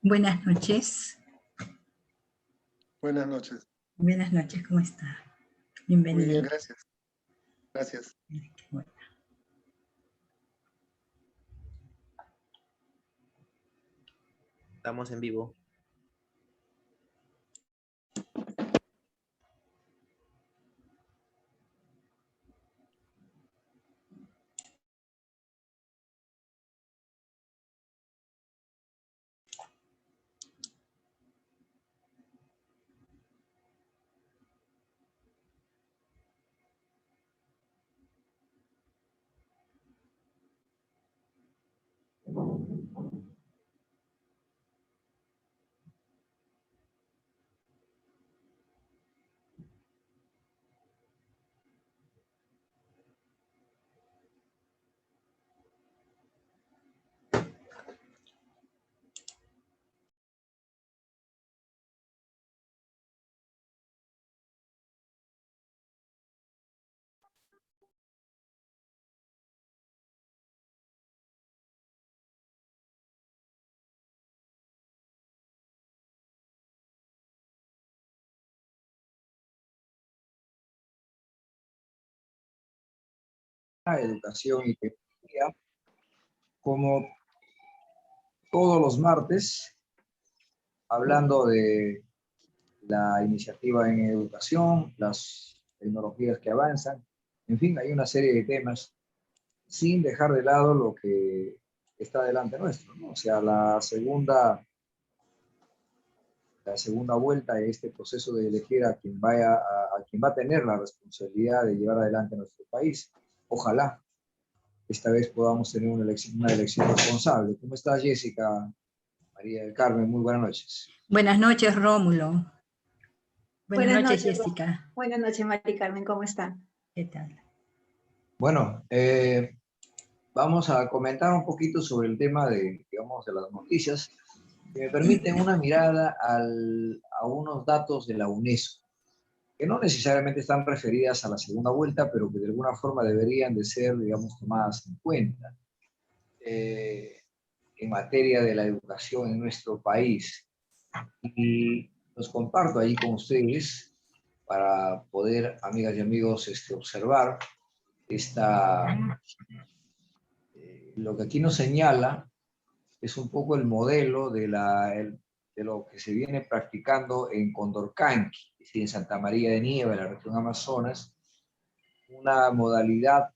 Buenas noches. Buenas noches. Buenas noches, ¿cómo está? Muy bien, Bienvenido. gracias. Gracias. Bueno. Estamos en vivo. Educación y tecnología, como todos los martes, hablando de la iniciativa en educación, las tecnologías que avanzan, en fin, hay una serie de temas, sin dejar de lado lo que está delante nuestro, ¿no? O sea, la segunda vuelta de este proceso de elegir a quien quien va a tener la responsabilidad de llevar adelante nuestro país. Ojalá esta vez podamos tener una elección responsable. ¿Cómo estás, Jessica? María del Carmen, muy buenas noches. Buenas noches, Rómulo. Buenas noches, Jessica. Buenas noches, María Carmen, ¿cómo está? ¿Qué tal? Bueno, vamos a comentar un poquito sobre el tema de, digamos, de las noticias. Si me permiten una mirada a unos datos de la UNESCO, que no necesariamente están referidas a la segunda vuelta, pero que de alguna forma deberían de ser, digamos, tomadas en cuenta en materia de la educación en nuestro país. Y los comparto ahí con ustedes para poder, amigas y amigos, observar lo que aquí nos señala es un poco el modelo de lo que se viene practicando en Condorcanqui, es decir, en Santa María de Nieva, en la región Amazonas, una modalidad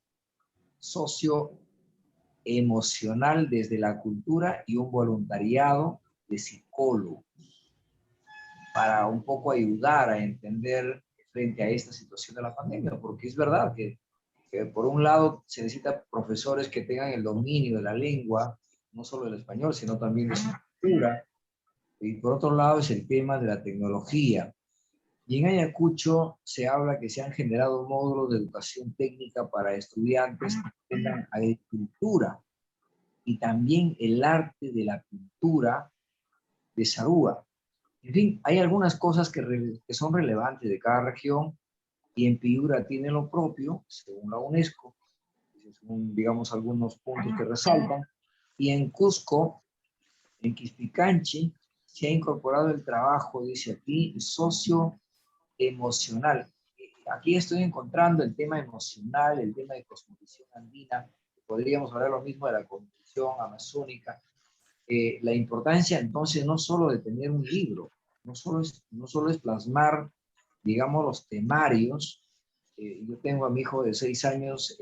socioemocional desde la cultura y un voluntariado de psicólogos para un poco ayudar a entender frente a esta situación de la pandemia, porque es verdad que por un lado se necesita profesores que tengan el dominio de la lengua, no solo del español, sino también de su cultura, y por otro lado es el tema de la tecnología. Y en Ayacucho se habla que se han generado módulos de educación técnica para estudiantes que tengan agricultura y también el arte de la pintura de Sarúa. En fin, hay algunas cosas que son relevantes de cada región y en Piura tiene lo propio, según la UNESCO, según, digamos, algunos puntos que resaltan, y en Cusco, en Quispicanchi, se ha incorporado el trabajo, dice aquí, socioemocional. Aquí estoy encontrando el tema emocional, el tema de cosmovisión andina, podríamos hablar lo mismo de la cosmovisión amazónica, la importancia entonces no solo de tener un libro, no solo es plasmar, digamos, los temarios. Yo tengo a mi hijo de 6 años,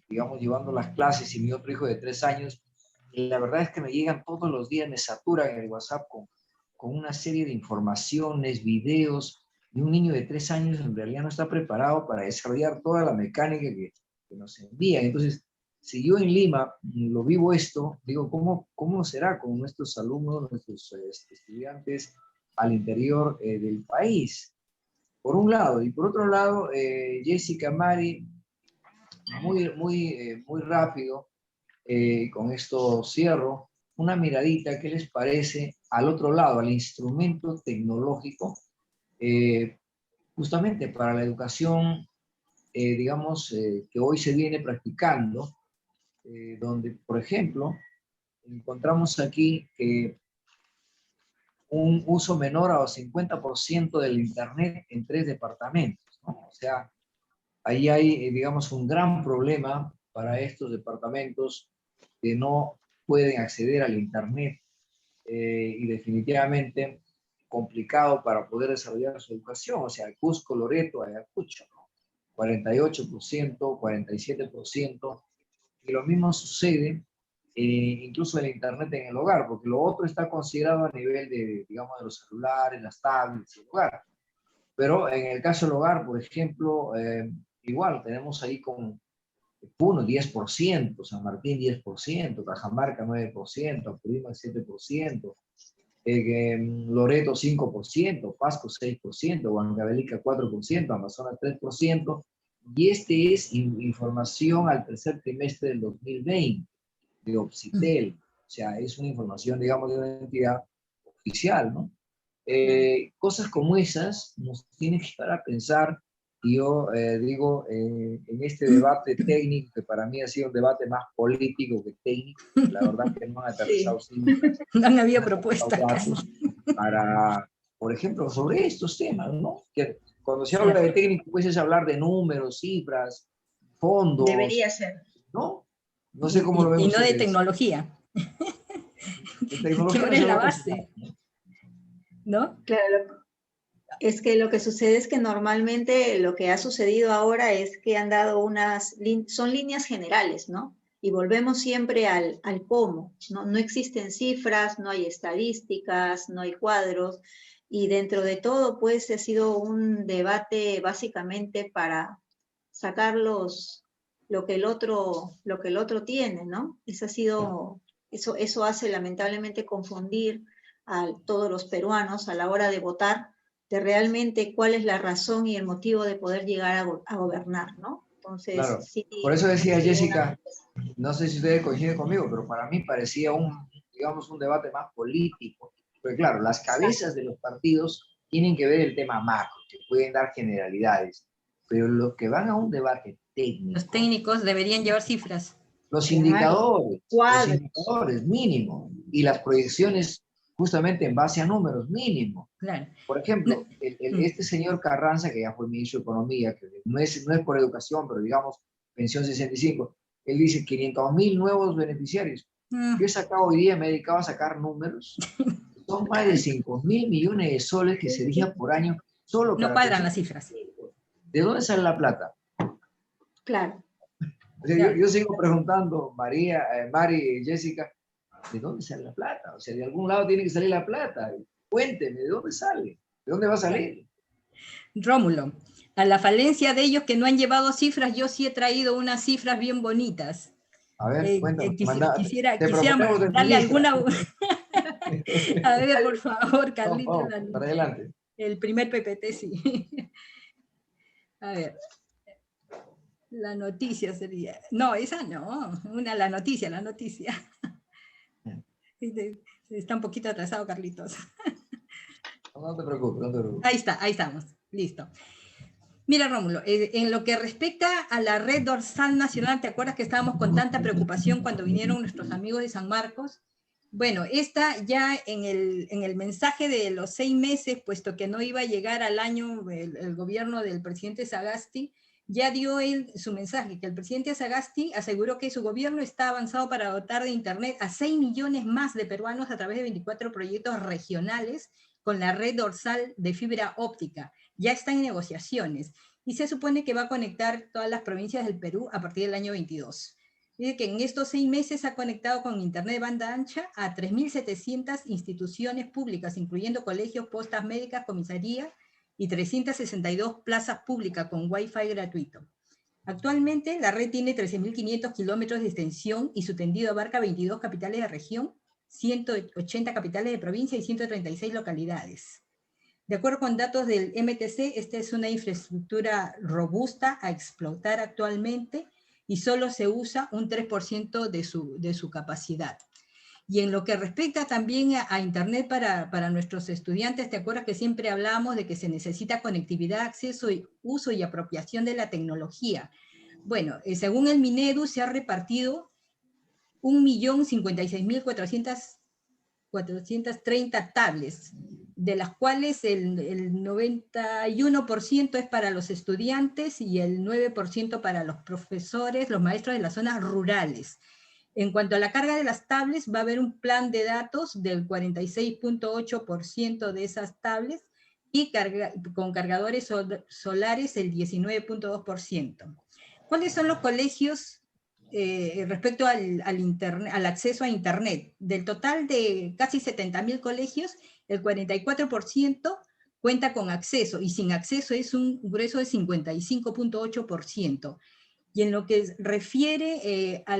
digamos, llevando las clases y mi otro hijo de 3 años, y la verdad es que me llegan todos los días, me saturan en el WhatsApp con una serie de informaciones, videos, y un niño de 3 años en realidad no está preparado para desarrollar toda la mecánica que nos envían. Entonces, si yo en Lima lo vivo esto, digo, ¿cómo será con nuestros alumnos, nuestros estudiantes al interior del país? Por un lado. Y por otro lado, Jessica, Mari, muy rápido, con esto cierro, una miradita, ¿qué les parece al otro lado, al instrumento tecnológico, justamente para la educación, digamos, que hoy se viene practicando? Donde, por ejemplo, encontramos aquí que un uso menor a 50% del Internet en 3 departamentos, ¿no? O sea, ahí hay, digamos, un gran problema para estos departamentos que no pueden acceder al Internet y definitivamente complicado para poder desarrollar su educación. O sea, Cusco, Loreto, Ayacucho, ¿no? 48%, 47%, y lo mismo sucede incluso el Internet en el hogar, porque lo otro está considerado a nivel de, digamos, de los celulares, las tablets, el hogar. Pero en el caso del hogar, por ejemplo, igual tenemos ahí con Puno 10%, San Martín 10%, Cajamarca 9%, Apurímac 7%, Loreto 5%, Pasco 6%, Huancavelica 4%, Amazonas 3%, y este es información al tercer trimestre del 2020 de Opsitel, o sea, es una información, digamos, de una entidad oficial, ¿no? Cosas como esas nos tienen que estar a pensar, y yo digo, en este debate técnico, que para mí ha sido un debate más político que técnico, la verdad que no han aterrizado cifras, no han habido propuestas para, por ejemplo, sobre estos temas, ¿no? Que cuando se habla de técnico, pues es hablar de números, cifras, fondos. Debería ser. ¿No? No sé cómo lo ven ustedes. Y no de tecnología. De tecnología que ahora es la base. ¿No? Claro, es que lo que sucede es que normalmente lo que ha sucedido ahora es que han dado son líneas generales, ¿no? Y volvemos siempre al cómo, ¿no? No existen cifras, no hay estadísticas, no hay cuadros, y dentro de todo, pues, ha sido un debate básicamente para sacar lo que el otro tiene, ¿no? Eso hace lamentablemente confundir a todos los peruanos a la hora de votar, de realmente cuál es la razón y el motivo de poder llegar a gobernar, ¿no? Entonces, claro. sí, por eso decía Jessica, no sé si ustedes coinciden conmigo, pero para mí parecía digamos, un debate más político. Porque claro, las cabezas de los partidos tienen que ver el tema macro, que pueden dar generalidades, pero los que van a un debate técnico... Los técnicos deberían llevar cifras. Los indicadores mínimo, y las proyecciones justamente en base a números mínimo. Claro. Por ejemplo, este señor Carranza, que ya fue ministro de Economía, que no es por educación, pero digamos, pensión 65, él dice 500.000 nuevos beneficiarios. Yo he sacado hoy día, me he dedicado a sacar números, son más de 5.000 millones de soles que sería por año solo para... No cuadran las cifras. ¿De dónde sale la plata? Claro. O sea, yo sigo preguntando, Mari y Jessica, ¿de dónde sale la plata? O sea, de algún lado tiene que salir la plata. Cuénteme, ¿de dónde sale? ¿De dónde va a salir? Rómulo, a la falencia de ellos que no han llevado cifras, yo sí he traído unas cifras bien bonitas. A ver, cuéntame. Quisiera proponemos darle alguna... A ver, por favor, Carlitos. Para adelante. El primer PPT, sí. A ver. La noticia sería... No, esa no. La noticia. Está un poquito atrasado, Carlitos. No te preocupes. Ahí estamos. Listo. Mira, Rómulo, en lo que respecta a la red dorsal nacional, ¿te acuerdas que estábamos con tanta preocupación cuando vinieron nuestros amigos de San Marcos? Bueno, esta ya en el mensaje de los 6 meses, puesto que no iba a llegar al año el gobierno del presidente Sagasti, ya dio él su mensaje, que el presidente Sagasti aseguró que su gobierno está avanzado para dotar de Internet a 6 millones más de peruanos a través de 24 proyectos regionales con la red dorsal de fibra óptica. Ya está en negociaciones y se supone que va a conectar todas las provincias del Perú a partir del año 22. Dice que en estos 6 meses ha conectado con Internet de banda ancha a 3.700 instituciones públicas, incluyendo colegios, postas médicas, comisaría y 362 plazas públicas con Wi-Fi gratuito. Actualmente la red tiene 13.500 kilómetros de extensión y su tendido abarca 22 capitales de región, 180 capitales de provincia y 136 localidades. De acuerdo con datos del MTC, esta es una infraestructura robusta a explotar actualmente y solo se usa un 3% de su capacidad. Y en lo que respecta también a Internet para nuestros estudiantes, ¿te acuerdas que siempre hablábamos de que se necesita conectividad, acceso, uso y apropiación de la tecnología? Bueno, según el Minedu se ha repartido 1.056.400 430 tablets, de las cuales el 91% es para los estudiantes y el 9% para los profesores, los maestros de las zonas rurales. En cuanto a la carga de las tablets, va a haber un plan de datos del 46.8% de esas tablets y con cargadores solares el 19.2%. ¿Cuáles son los colegios respecto al acceso a Internet? Del total de casi 70.000 colegios, el 44% cuenta con acceso, y sin acceso es un grueso de 55.8%. Y en lo que refiere a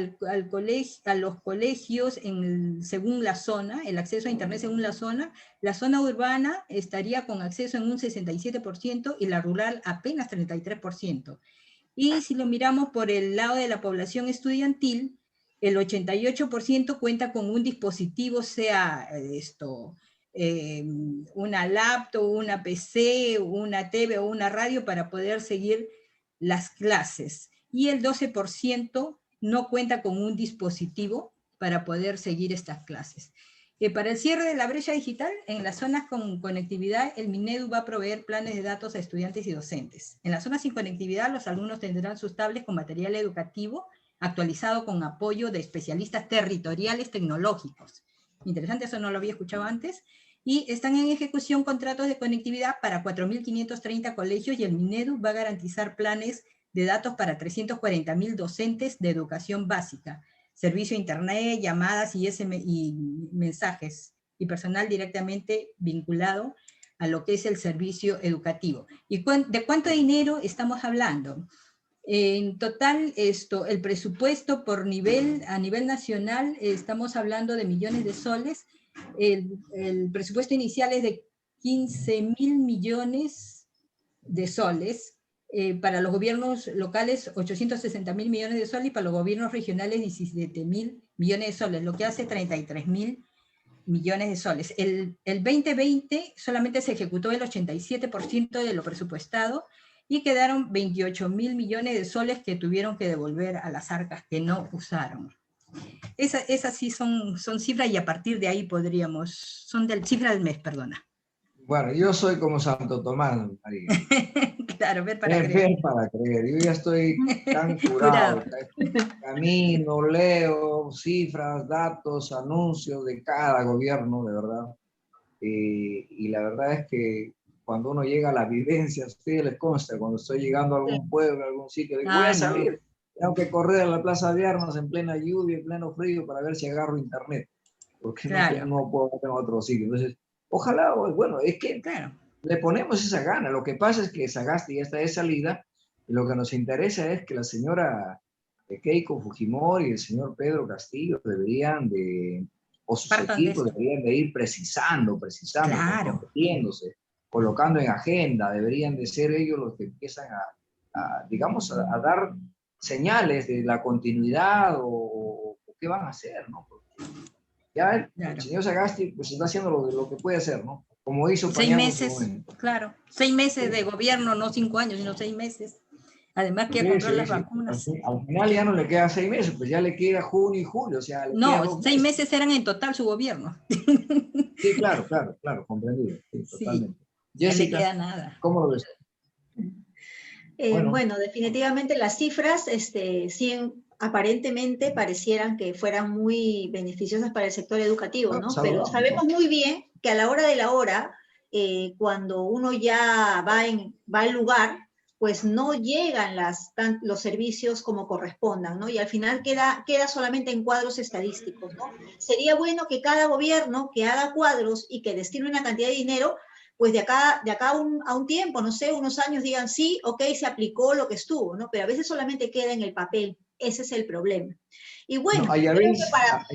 los colegios según la zona, el acceso a Internet según la zona urbana estaría con acceso en un 67% y la rural apenas 33%. Y si lo miramos por el lado de la población estudiantil, el 88% cuenta con un dispositivo, sea una laptop, una PC, una TV o una radio para poder seguir las clases. Y el 12% no cuenta con un dispositivo para poder seguir estas clases. Para el cierre de la brecha digital, en las zonas con conectividad, el Minedu va a proveer planes de datos a estudiantes y docentes. En las zonas sin conectividad, los alumnos tendrán sus tablets con material educativo actualizado con apoyo de especialistas territoriales tecnológicos. Interesante, eso no lo había escuchado antes. Y están en ejecución contratos de conectividad para 4.530 colegios y el Minedu va a garantizar planes de datos para 340.000 docentes de educación básica, servicio de internet, llamadas y mensajes, y personal directamente vinculado a lo que es el servicio educativo. ¿Y de cuánto dinero estamos hablando? En total, el presupuesto a nivel nacional, estamos hablando de millones de soles. El presupuesto inicial es de 15.000 millones de soles, para los gobiernos locales 860.000 millones de soles y para los gobiernos regionales 17.000 millones de soles, lo que hace 33.000 millones de soles. El 2020 solamente se ejecutó el 87% de lo presupuestado y quedaron 28.000 millones de soles que tuvieron que devolver a las arcas que no usaron. Esas sí son cifras y a partir de ahí son cifras del mes, perdona. Bueno, yo soy como Santo Tomás, María. Claro, ver para creer. Ver para creer. Yo ya estoy tan curado. Camino, leo cifras, datos, anuncios de cada gobierno, de verdad. Y la verdad es que cuando uno llega a la vivencia, a ustedes les consta, cuando estoy llegando a algún pueblo, a algún sitio, digo, voy a salir. Tengo que correr a la Plaza de Armas en plena lluvia, en pleno frío, para ver si agarro internet. Porque no puedo ir a otro sitio. Entonces, ojalá, bueno, es que le ponemos esa gana. Lo que pasa es que Sagasti ya está de salida y lo que nos interesa es que la señora Keiko Fujimori y el señor Pedro Castillo o sus equipos deberían de ir precisando, comprometiéndose, colocando en agenda. Deberían de ser ellos los que empiezan digamos, a dar señales de la continuidad o qué van a hacer, ¿no? Porque ya el señor Sagasti pues está haciendo lo que puede hacer, ¿no? Como hizo 6 meses, claro. 6 meses de gobierno, no 5 años, sino 6 meses. Además que comprar las vacunas. Al final ya no le queda 6 meses, pues ya le queda junio y julio. O sea, no, 6 meses eran en total su gobierno. Sí, claro, comprendido. Sí, totalmente. Jessica, no le queda nada. ¿Cómo lo ves? Bueno, definitivamente las cifras sí, aparentemente parecieran que fueran muy beneficiosas para el sector educativo, ¿no? Pero sabemos muy bien que a la hora de la hora, cuando uno ya va al lugar, pues no llegan los servicios como correspondan, ¿no? Y al final queda solamente en cuadros estadísticos, ¿no? Sería bueno que cada gobierno que haga cuadros y que destine una cantidad de dinero, pues de acá a un tiempo, no sé, unos años digan sí, ok, se aplicó lo que estuvo, ¿no? Pero a veces solamente queda en el papel. Ese es el problema. Y bueno, Jessica,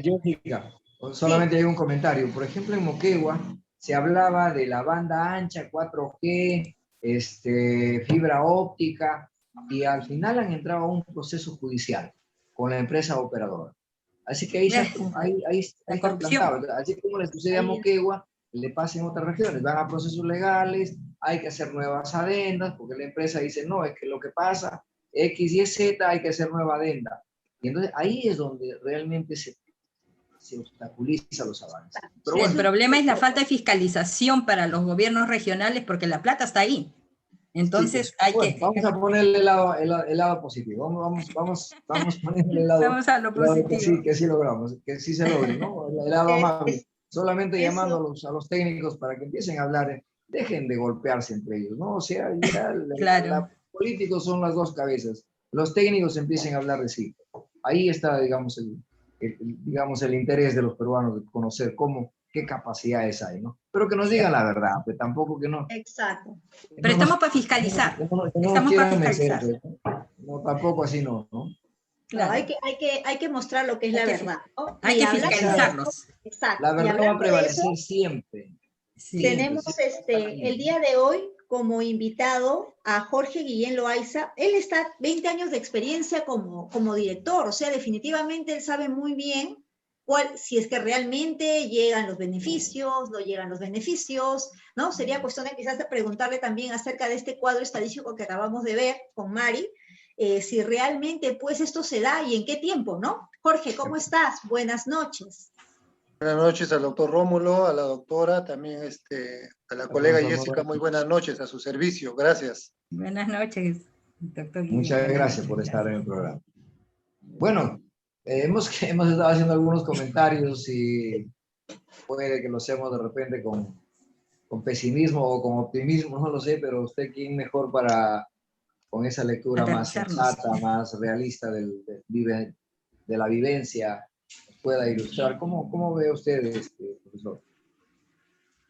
solamente hay un comentario. Por ejemplo, en Moquegua se hablaba de la banda ancha, 4G, fibra óptica, y al final han entrado a un proceso judicial con la empresa operadora. Así que ahí está plantado. Así como le sucede a Moquegua, le pasa en otras regiones. Van a procesos legales, hay que hacer nuevas adendas, porque la empresa dice, no, es que lo que pasa, X y Z, hay que hacer nueva adenda. Y entonces ahí es donde realmente se obstaculiza los avances. Pero Sí, el bueno, problema es la falta de fiscalización para los gobiernos regionales porque la plata está ahí. Entonces sí, hay bueno, que... vamos a ponerle el lado positivo. Vamos poniéndole Vamos a lo el lado positivo. que sí logramos, que sí se logre, ¿no? El lado amable. Solamente llamando Eso, a los técnicos para que empiecen a hablar, dejen de golpearse entre ellos, ¿no? O sea, ya Claro. políticos son las dos cabezas. Los técnicos empiecen a hablar de sí. Ahí está, digamos, digamos, el interés de los peruanos de conocer qué capacidades hay, ¿no? Pero que nos digan la verdad, pues tampoco que no, exacto. Pero estamos para fiscalizar. que no nos Estamos para quieran meter, fiscalizar. pues, ¿no? No, tampoco así no, ¿no? No, Claro. hay que mostrar lo que es Hay la que, verdad, ¿no? hay Y que hablando de eso, fiscalizarlos. exacto, La y verdad va a hablando de eso, prevalecer siempre, Sí. siempre, tenemos siempre va a estar ahí. el día de hoy como invitado a Jorge Guillén Loaiza. Él está 20 años de experiencia como director, o sea, definitivamente él sabe muy bien si es que realmente llegan los beneficios, no llegan los beneficios, ¿no? Sería cuestión de quizás de preguntarle también acerca de este cuadro estadístico que acabamos de ver con Mari, si realmente pues esto se da y en qué tiempo, ¿no? Jorge, ¿cómo estás? Buenas noches. Buenas noches al doctor Rómulo, a la doctora, también a la colega Jessica, muy buenas noches, a su servicio, gracias. Buenas noches, doctor Guillén. Muchas gracias por estar en el programa. Bueno, hemos estado haciendo algunos comentarios y puede que lo hacemos de repente con pesimismo o con optimismo, no lo sé, pero usted quién mejor con esa lectura más Aterrizarnos. sensata, más realista de la vivencia, pueda ilustrar. ¿Cómo ve usted, profesor?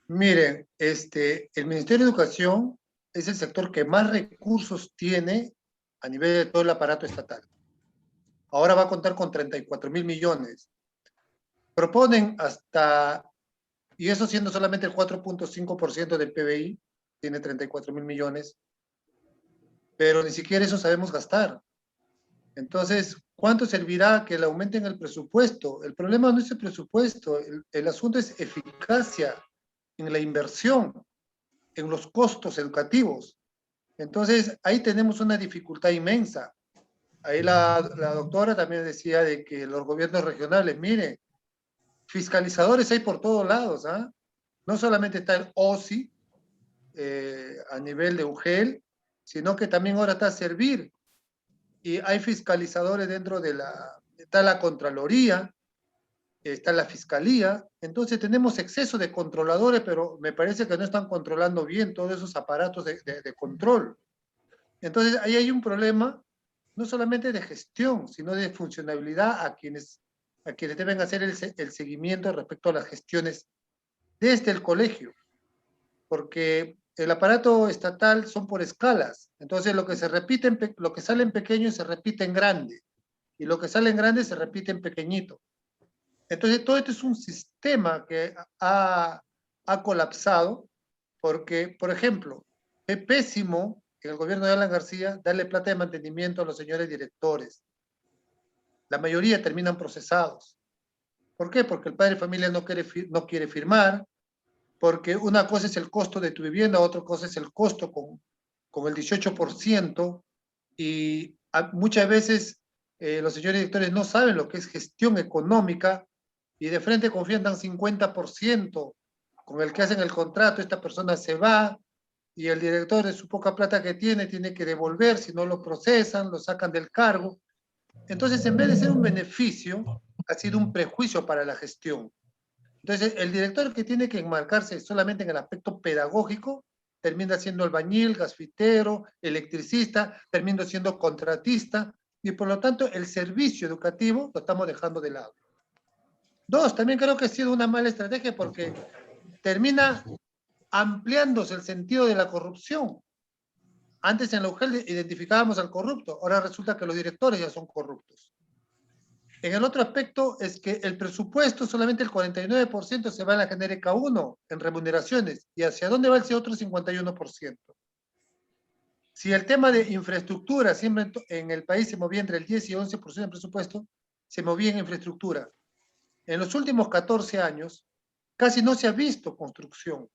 Miren, el Ministerio de Educación es el sector que más recursos tiene a nivel de todo el aparato estatal. Ahora va a contar con 34.000 millones. Proponen y eso siendo solamente el 4.5% del PBI, tiene 34.000 millones, pero ni siquiera eso sabemos gastar. Entonces, ¿cuánto servirá que le aumenten el presupuesto? El problema no es el presupuesto, el asunto es eficacia en la inversión, en los costos educativos. Entonces, ahí tenemos una dificultad inmensa. Ahí la doctora también decía de que los gobiernos regionales, mire, fiscalizadores hay por todos lados, ¿ah? No solamente está el OSI a nivel de UGEL, sino que también ahora está Servir, y hay fiscalizadores está la Contraloría, está la Fiscalía, entonces tenemos exceso de controladores, pero me parece que no están controlando bien todos esos aparatos de control. Entonces ahí hay un problema, no solamente de gestión, sino de funcionalidad a quienes deben hacer el seguimiento respecto a las gestiones desde el colegio, porque el aparato estatal son por escalas, entonces lo que sale en pequeño se repite en grande, y lo que sale en grande se repite en pequeñito. Entonces todo esto es un sistema que ha colapsado, porque, por ejemplo, es pésimo en el gobierno de Alan García darle plata de mantenimiento a los señores directores. La mayoría terminan procesados. ¿Por qué? Porque el padre de familia no quiere firmar, porque una cosa es el costo de tu vivienda, otra cosa es el costo con el 18%, y muchas veces los señores directores no saben lo que es gestión económica, y de frente confían tan 50% con el que hacen el contrato, esta persona se va, y el director de su poca plata que tiene que devolver, si no lo procesan, lo sacan del cargo. Entonces, en vez de ser un beneficio, ha sido un prejuicio para la gestión. Entonces, el director que tiene que enmarcarse solamente en el aspecto pedagógico, termina siendo albañil, gasfitero, electricista, termina siendo contratista, y por lo tanto el servicio educativo lo estamos dejando de lado. Dos, también creo que ha sido una mala estrategia porque termina ampliándose el sentido de la corrupción. Antes en la UGEL identificábamos al corrupto, ahora resulta que los directores ya son corruptos. En el otro aspecto es que el presupuesto, solamente el 49% se va en la genérica 1, en remuneraciones. ¿Y hacia dónde va ese otro 51%? Si el tema de infraestructura siempre en el país se movía entre el 10 y 11% del presupuesto, se movía en infraestructura. En los últimos 14 años, casi no se ha visto construcción.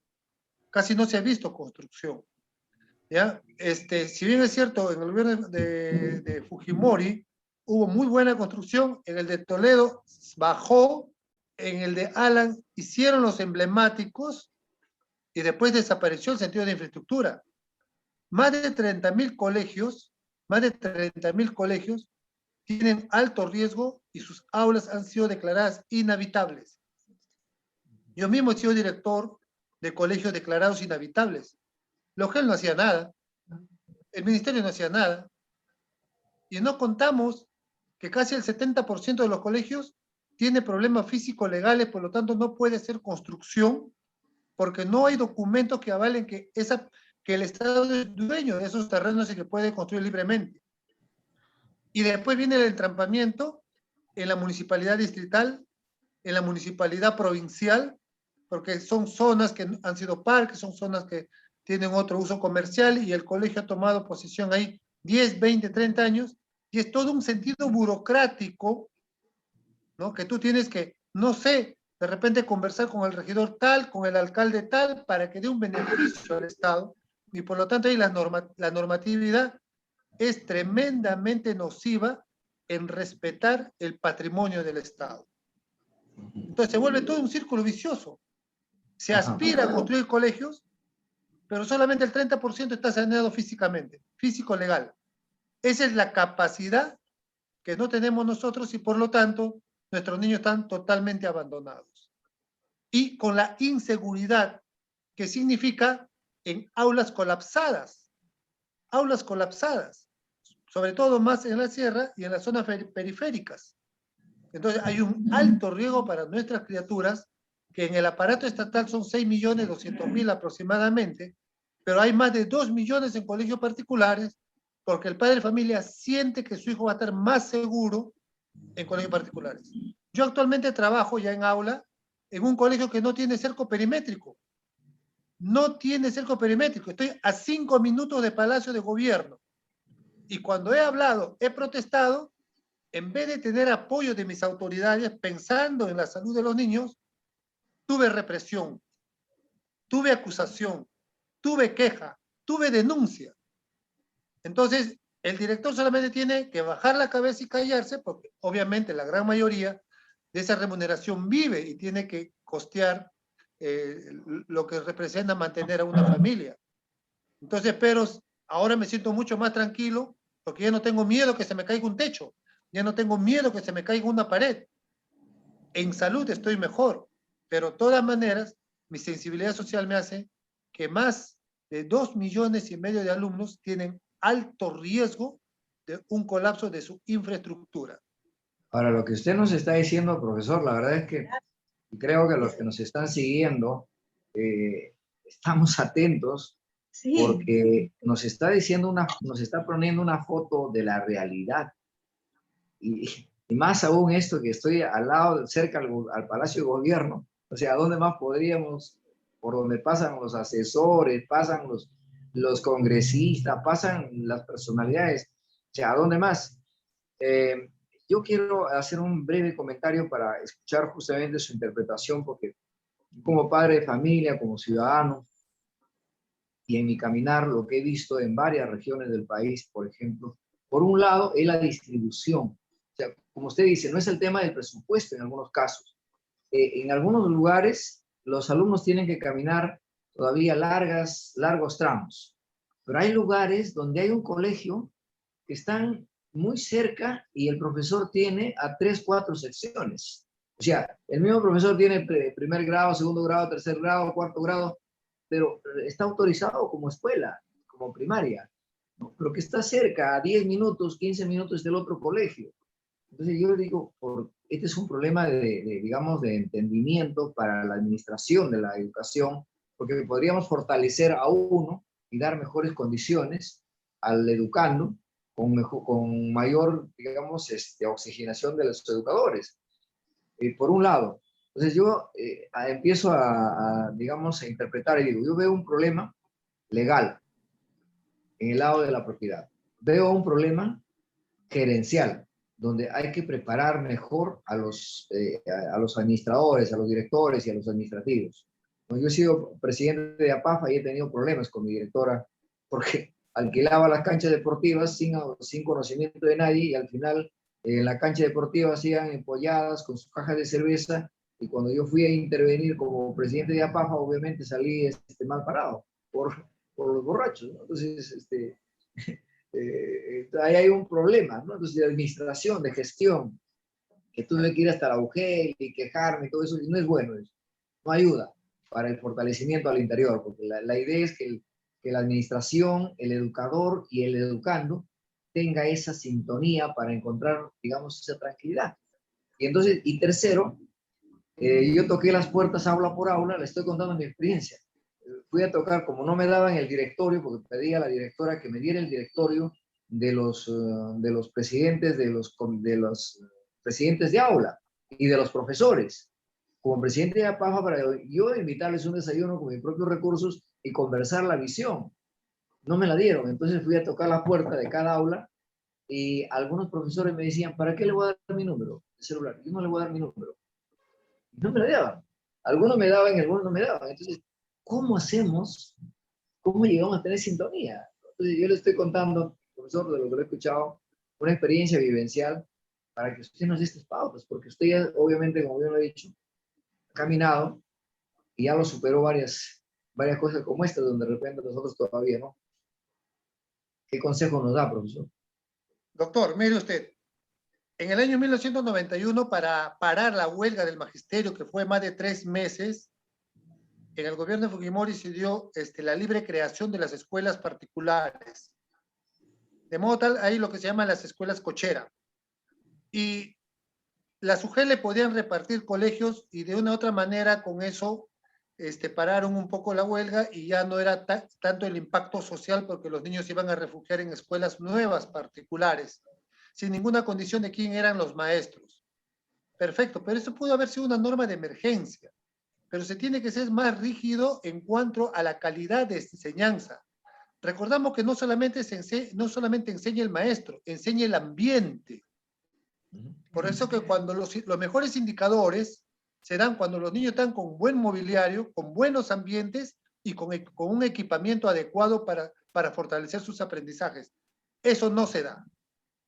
Casi no se ha visto construcción. ¿Ya? Si bien es cierto, en el gobierno de Fujimori hubo muy buena construcción, en el de Toledo bajó en el de Alan hicieron los emblemáticos y después desapareció el sentido de infraestructura. Más de 30.000 colegios, tienen alto riesgo y sus aulas han sido declaradas inhabitables. Yo mismo he sido director de colegios declarados inhabitables. Logel no hacía nada, el ministerio no hacía nada, y no contamos que casi el 70% de los colegios tiene problemas físicos legales, por lo tanto no puede ser construcción, porque no hay documentos que avalen que el Estado es dueño de esos terrenos y que puede construir libremente. Y después viene el entrampamiento en la municipalidad distrital, en la municipalidad provincial, porque son zonas que han sido parques, son zonas que tienen otro uso comercial y el colegio ha tomado posesión ahí 10, 20, 30 años, y es todo un sentido burocrático, ¿no? Que tú tienes que, no sé, de repente conversar con el regidor tal, con el alcalde tal, para que dé un beneficio al Estado, y por lo tanto ahí la normatividad es tremendamente nociva en respetar el patrimonio del Estado. Entonces se vuelve todo un círculo vicioso. Se aspira a construir colegios, pero solamente el 30% está saneado físicamente, físico-legal. Esa es la capacidad que no tenemos nosotros y por lo tanto nuestros niños están totalmente abandonados. Y con la inseguridad que significa en aulas colapsadas, sobre todo más en la sierra y en las zonas periféricas. Entonces hay un alto riesgo para nuestras criaturas, que en el aparato estatal son 6.200.000 aproximadamente, pero hay más de 2 millones en colegios particulares, porque el padre de familia siente que su hijo va a estar más seguro en colegios particulares. Yo actualmente trabajo ya en aula en un colegio que no tiene cerco perimétrico. No tiene cerco perimétrico. Estoy a 5 minutos de Palacio de Gobierno. Y cuando he hablado, he protestado, en vez de tener apoyo de mis autoridades pensando en la salud de los niños, tuve represión, tuve acusación, tuve queja, tuve denuncia. Entonces, el director solamente tiene que bajar la cabeza y callarse, porque obviamente la gran mayoría de esa remuneración vive y tiene que costear lo que representa mantener a una familia. Entonces, pero ahora me siento mucho más tranquilo, porque ya no tengo miedo que se me caiga un techo, ya no tengo miedo que se me caiga una pared. En salud estoy mejor, pero de todas maneras, mi sensibilidad social me hace que más de 2,5 millones de alumnos tienen alto riesgo de un colapso de su infraestructura. Ahora, lo que usted nos está diciendo, profesor, la verdad es que creo que los que nos están siguiendo estamos atentos, sí, porque nos está diciendo nos está poniendo una foto de la realidad. Y más aún esto que estoy al lado, cerca al Palacio de Gobierno, o sea, ¿a dónde más podríamos, por donde pasan los asesores, pasan los congresistas, pasan las personalidades, o sea, ¿a dónde más? Yo quiero hacer un breve comentario para escuchar justamente su interpretación, porque como padre de familia, como ciudadano, y en mi caminar, lo que he visto en varias regiones del país, por ejemplo, por un lado es la distribución. O sea, como usted dice, no es el tema del presupuesto en algunos casos. En algunos lugares los alumnos tienen que caminar todavía largos tramos, pero hay lugares donde hay un colegio que están muy cerca y el profesor tiene a 3, 4 secciones. O sea, el mismo profesor tiene primer grado, segundo grado, tercer grado, cuarto grado, pero está autorizado como escuela, como primaria, ¿no? Pero que está cerca, a 10 minutos, 15 minutos del otro colegio. Entonces yo digo, este es un problema digamos, de entendimiento para la administración de la educación, porque podríamos fortalecer a uno y dar mejores condiciones al educando, con mayor, digamos, oxigenación de los educadores, por un lado. Entonces yo empiezo digamos, a interpretar y digo, yo veo un problema legal en el lado de la propiedad. Veo un problema gerencial, donde hay que preparar mejor a los administradores, a los directores y a los administrativos. Yo he sido presidente de APAFA y he tenido problemas con mi directora porque alquilaba las canchas deportivas sin conocimiento de nadie y al final en la cancha deportiva sigan empolladas con sus cajas de cerveza Y cuando yo fui a intervenir como presidente de APAFA, obviamente salí mal parado por los borrachos, ¿no? Entonces, ahí hay un problema, ¿no? Entonces, de administración, de gestión, que tuve que ir hasta la UGEL y quejarme y todo eso, y no es bueno eso. No ayuda para el fortalecimiento al interior, porque la idea es que la administración, el educador y el educando tenga esa sintonía para encontrar, digamos, esa tranquilidad. Y entonces, y tercero, yo toqué las puertas aula por aula, le estoy contando mi experiencia. Fui a tocar, como no me daban el directorio, porque pedí a la directora que me diera el directorio de los presidentes, de los presidentes de aula y de los profesores. Como presidente de APAFA, para yo invitarles un desayuno con mis propios recursos y conversar la visión. No me la dieron, entonces fui a tocar la puerta de cada aula y algunos profesores me decían, ¿para qué le voy a dar mi número de celular? Yo no le voy a dar mi número. No me la daban. Algunos me daban y algunos no me daban. Entonces, ¿cómo hacemos? ¿Cómo llegamos a tener sintonía? Entonces, yo le estoy contando, profesor, de lo que lo he escuchado, una experiencia vivencial para que usted nos dé estas pautas, porque usted ya, obviamente, como yo lo he dicho, ha caminado y ya lo superó varias cosas como esta, donde de repente nosotros todavía no. ¿Qué consejo nos da, profesor? Doctor, mire usted, en el año 1991, para parar la huelga del magisterio, que fue más de 3 meses, en el gobierno de Fujimori se dio la libre creación de las escuelas particulares. De modo tal, hay lo que se llaman las escuelas cochera. Y las UGEL le podían repartir colegios y de una u otra manera con eso pararon un poco la huelga y ya no era tanto el impacto social porque los niños iban a refugiar en escuelas nuevas particulares, sin ninguna condición de quién eran los maestros. Perfecto, pero eso pudo haber sido una norma de emergencia, pero se tiene que ser más rígido en cuanto a la calidad de enseñanza. Recordamos que no solamente enseña el maestro, enseña el ambiente. Por eso que cuando los mejores indicadores se dan cuando los niños están con buen mobiliario, con buenos ambientes y con un equipamiento adecuado para fortalecer sus aprendizajes. Eso no se da.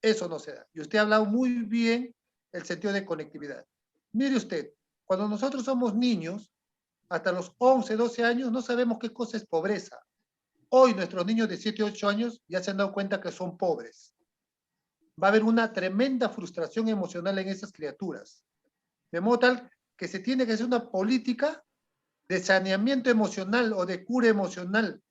Eso no se da. Y usted ha hablado muy bien el sentido de conectividad. Mire usted, cuando nosotros somos niños, hasta los 11, 12 años, no sabemos qué cosa es pobreza. Hoy nuestros niños de 7, 8 años ya se han dado cuenta que son pobres. Va a haber una tremenda frustración emocional en esas criaturas. De modo tal que se tiene que hacer una política de saneamiento emocional o de cura emocional.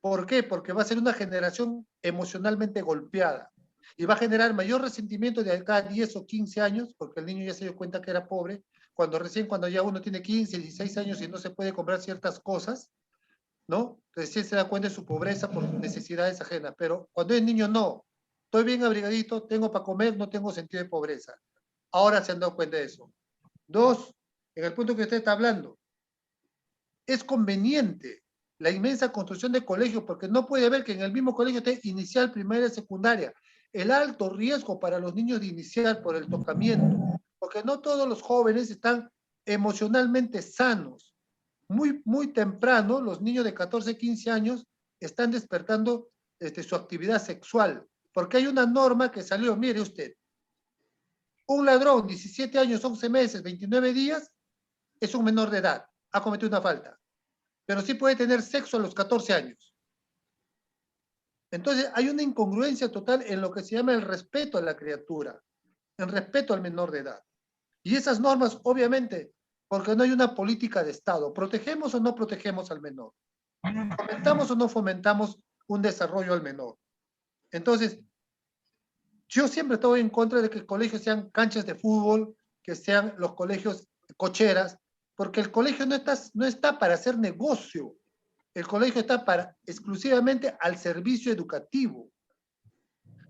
¿Por qué? Porque va a ser una generación emocionalmente golpeada y va a generar mayor resentimiento de cada 10 o 15 años, porque el niño ya se dio cuenta que era pobre, cuando ya uno tiene 15, 16 años y no se puede comprar ciertas cosas, ¿no? Recién se da cuenta de su pobreza por necesidades ajenas, pero cuando es niño no. Estoy bien abrigadito, tengo para comer, no tengo sentido de pobreza. Ahora se han dado cuenta de eso. 2, en el punto que usted está hablando, es conveniente la inmensa construcción de colegios, porque no puede haber que en el mismo colegio esté inicial, primaria y secundaria. El alto riesgo para los niños de inicial por el tocamiento, porque no todos los jóvenes están emocionalmente sanos. Muy temprano, los niños de 14, 15 años están despertando su actividad sexual, porque hay una norma que salió, mire usted, un ladrón, 17 años, 11 meses, 29 días, es un menor de edad, ha cometido una falta, pero sí puede tener sexo a los 14 años. Entonces, hay una incongruencia total en lo que se llama el respeto a la criatura, el respeto al menor de edad. Y esas normas, obviamente, porque no hay una política de Estado, ¿protegemos o no protegemos al menor? ¿Fomentamos o no fomentamos un desarrollo al menor? Entonces, yo siempre estoy en contra de que los colegios sean canchas de fútbol, que sean los colegios cocheras, porque el colegio no está para hacer negocio. El colegio está exclusivamente al servicio educativo.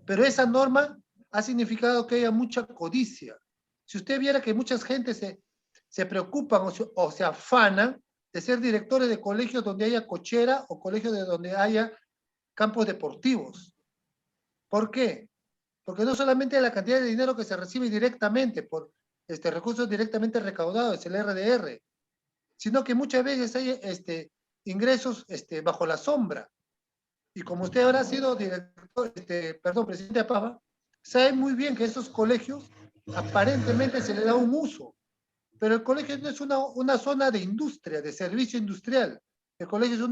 Pero esa norma ha significado que haya mucha codicia. Si usted viera que mucha gente se preocupan o se afanan de ser directores de colegios donde haya cochera o colegios donde haya campos deportivos. ¿Por qué? Porque no solamente la cantidad de dinero que se recibe directamente por recursos directamente recaudados, el RDR, sino que muchas veces hay ingresos bajo la sombra. Y como usted habrá sido presidente de APAFA, sabe muy bien que esos colegios aparentemente se le da un uso. Pero el colegio no es una zona de industria, de servicio industrial. El colegio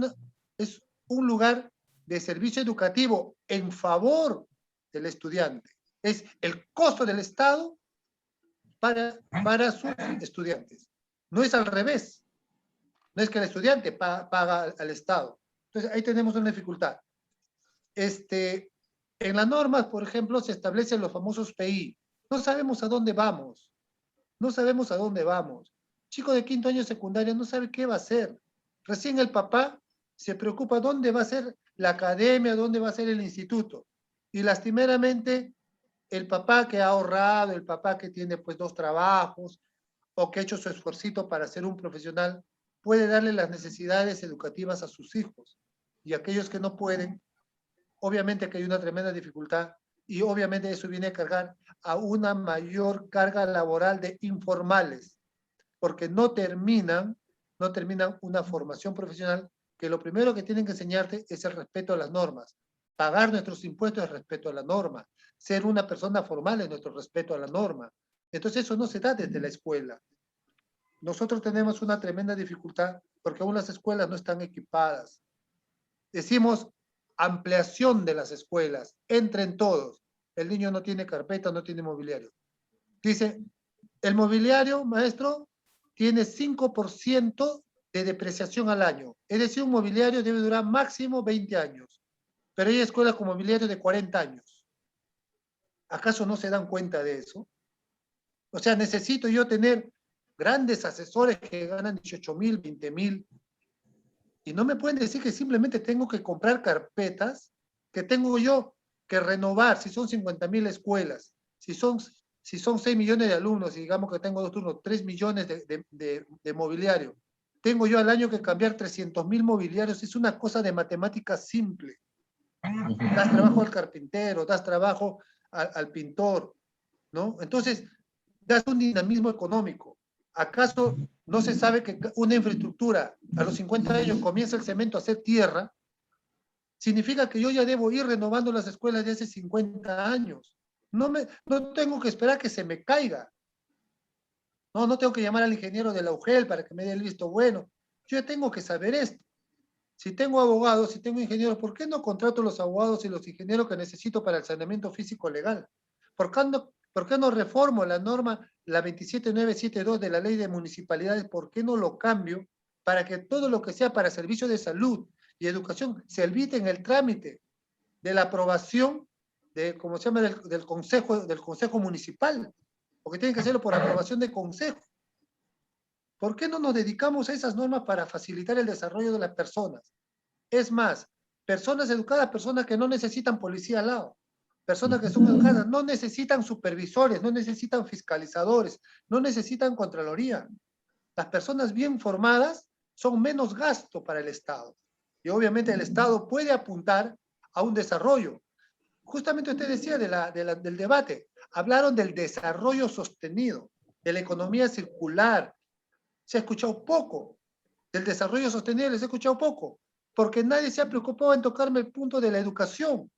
es un lugar de servicio educativo en favor del estudiante. Es el costo del Estado para sus estudiantes. No es al revés. No es que el estudiante paga al Estado. Entonces, ahí tenemos una dificultad. En las normas, por ejemplo, se establecen los famosos PI. No sabemos a dónde vamos. No sabemos a dónde vamos. Chico de quinto año de secundaria no sabe qué va a hacer. Recién el papá se preocupa dónde va a ser la academia, dónde va a ser el instituto. Y lastimeramente, el papá que ha ahorrado, el papá que tiene pues 2 trabajos, o que ha hecho su esfuercito para ser un profesional, puede darle las necesidades educativas a sus hijos. Y aquellos que no pueden, obviamente que hay una tremenda dificultad, y obviamente eso viene a cargar a una mayor carga laboral de informales, porque no terminan una formación profesional, que lo primero que tienen que enseñarte es el respeto a las normas. Pagar nuestros impuestos es respeto a la norma. Ser una persona formal es nuestro respeto a la norma. Entonces eso no se da desde la escuela. Nosotros tenemos una tremenda dificultad porque aún las escuelas no están equipadas. Decimos ampliación de las escuelas, entren todos. El niño no tiene carpeta, no tiene mobiliario. Dice, el mobiliario, maestro, tiene 5% de depreciación al año. Es decir, un mobiliario debe durar máximo 20 años. Pero hay escuelas con mobiliario de 40 años. ¿Acaso no se dan cuenta de eso? O sea, necesito yo tener grandes asesores que ganan 18,000, 20,000. Y no me pueden decir que simplemente tengo que comprar carpetas, que tengo yo que renovar, si son 50,000 escuelas, si son 6 millones de alumnos, y digamos que tengo 2 turnos, 3 millones de mobiliario. Tengo yo al año que cambiar 300,000 mobiliarios. Es una cosa de matemática simple. Das trabajo al carpintero, das trabajo al pintor, ¿no? Entonces, das un dinamismo económico. ¿Acaso no se sabe que una infraestructura a los 50 años comienza el cemento a hacer tierra? Significa que yo ya debo ir renovando las escuelas de hace 50 años. No tengo que esperar que se me caiga. No tengo que llamar al ingeniero de la UGEL para que me dé el visto bueno. Yo ya tengo que saber esto. Si tengo abogados, si tengo ingenieros, ¿por qué no contrato los abogados y los ingenieros que necesito para el saneamiento físico legal? ¿Por qué no reformo la norma, la 27972 de la ley de municipalidades? ¿Por qué no lo cambio para que todo lo que sea para servicios de salud y educación se evite en el trámite de la aprobación ¿cómo se llama? Del consejo municipal? Porque tienen que hacerlo por aprobación de consejo. ¿Por qué no nos dedicamos a esas normas para facilitar el desarrollo de las personas? Es más, personas educadas, personas que no necesitan policía al lado. Personas que son educadas no necesitan supervisores, no necesitan fiscalizadores, no necesitan contraloría. Las personas bien formadas son menos gasto para el Estado. Y obviamente el Estado puede apuntar a un desarrollo. Justamente usted decía del debate, hablaron del desarrollo sostenido, de la economía circular. Se ha escuchado poco. Del desarrollo sostenible se ha escuchado poco, porque nadie se ha preocupado en tocarme el punto de la educación.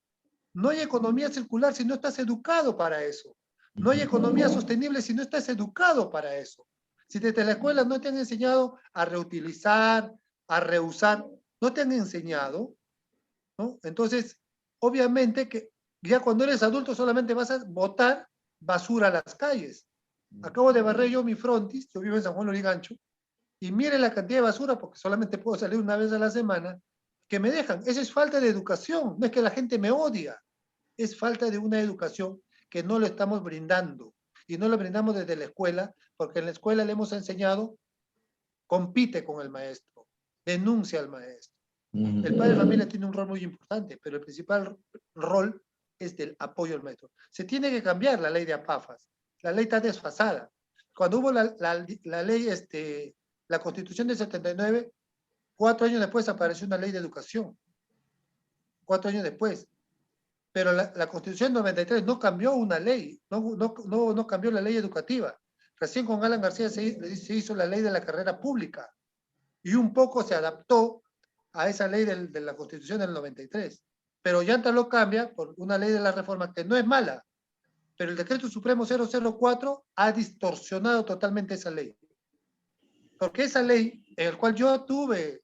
No hay economía circular si no estás educado para eso. No hay economía sostenible si no estás educado para eso. Si desde la escuela no te han enseñado a reutilizar, a reusar, no te han enseñado, ¿no? Entonces, obviamente que ya cuando eres adulto solamente vas a botar basura a las calles. Acabo de barrer yo mi frontis, yo vivo en San Juan Lurigancho, y mire la cantidad de basura, porque solamente puedo salir una vez a la semana, que me dejan. Eso es falta de educación, no es que la gente me odia, es falta de una educación que no lo estamos brindando. Y no lo brindamos desde la escuela, porque en la escuela le hemos enseñado, compite con el maestro, denuncia al maestro. El padre de familia tiene un rol muy importante, pero el principal rol es del apoyo al maestro. Se tiene que cambiar la ley de APAFAS. La ley está desfasada. Cuando hubo la ley, la Constitución del 79, 4 años después apareció una ley de educación. 4 años después. Pero la Constitución del 93 no cambió una ley, no cambió la ley educativa. Recién con Alan García se hizo la ley de la carrera pública y un poco se adaptó a esa ley de la Constitución del 93. Pero Ollanta lo cambia por una ley de la reforma que no es mala, pero el Decreto Supremo 004 ha distorsionado totalmente esa ley. Porque esa ley, en la cual yo tuve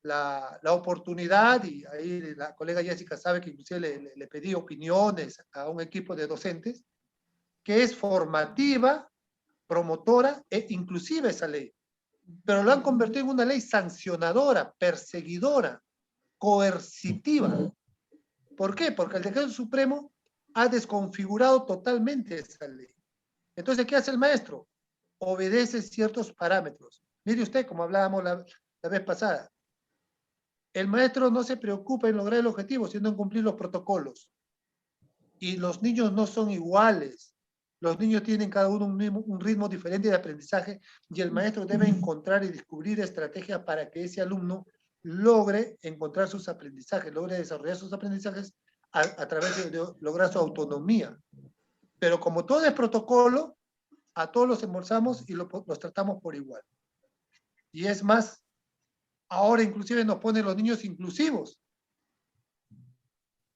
la oportunidad, y ahí la colega Jessica sabe que inclusive le pedí opiniones a un equipo de docentes, que es formativa, promotora e inclusiva esa ley. Pero lo han convertido en una ley sancionadora, perseguidora, coercitiva. ¿Por qué? Porque el Decreto Supremo ha desconfigurado totalmente esa ley. Entonces, ¿qué hace el maestro? Obedece ciertos parámetros. Mire usted, como hablábamos la vez pasada, el maestro no se preocupa en lograr el objetivo, sino en cumplir los protocolos. Y los niños no son iguales. Los niños tienen cada uno un ritmo diferente de aprendizaje y el maestro debe encontrar y descubrir estrategias para que ese alumno logre encontrar sus aprendizajes, logre desarrollar sus aprendizajes a través de lograr su autonomía. Pero como todo es protocolo, a todos los embolsamos y los tratamos por igual. Y es más, ahora inclusive nos ponen los niños inclusivos.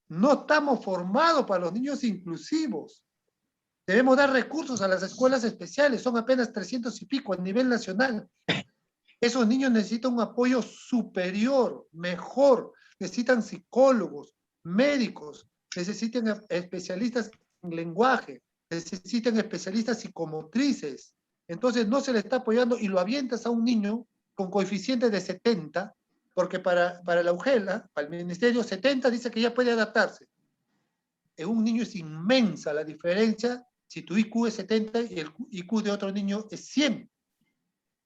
No estamos formados para los niños inclusivos. Debemos dar recursos a las escuelas especiales, son apenas 300 y pico a nivel nacional. Esos niños necesitan un apoyo superior, mejor, necesitan psicólogos, médicos, necesitan especialistas en lenguaje, necesitan especialistas psicomotrices. Entonces no se le está apoyando y lo avientas a un niño con coeficiente de 70, porque para la UGELA, para el ministerio, 70 dice que ya puede adaptarse. En un niño es inmensa la diferencia si tu IQ es 70 y el IQ de otro niño es 100.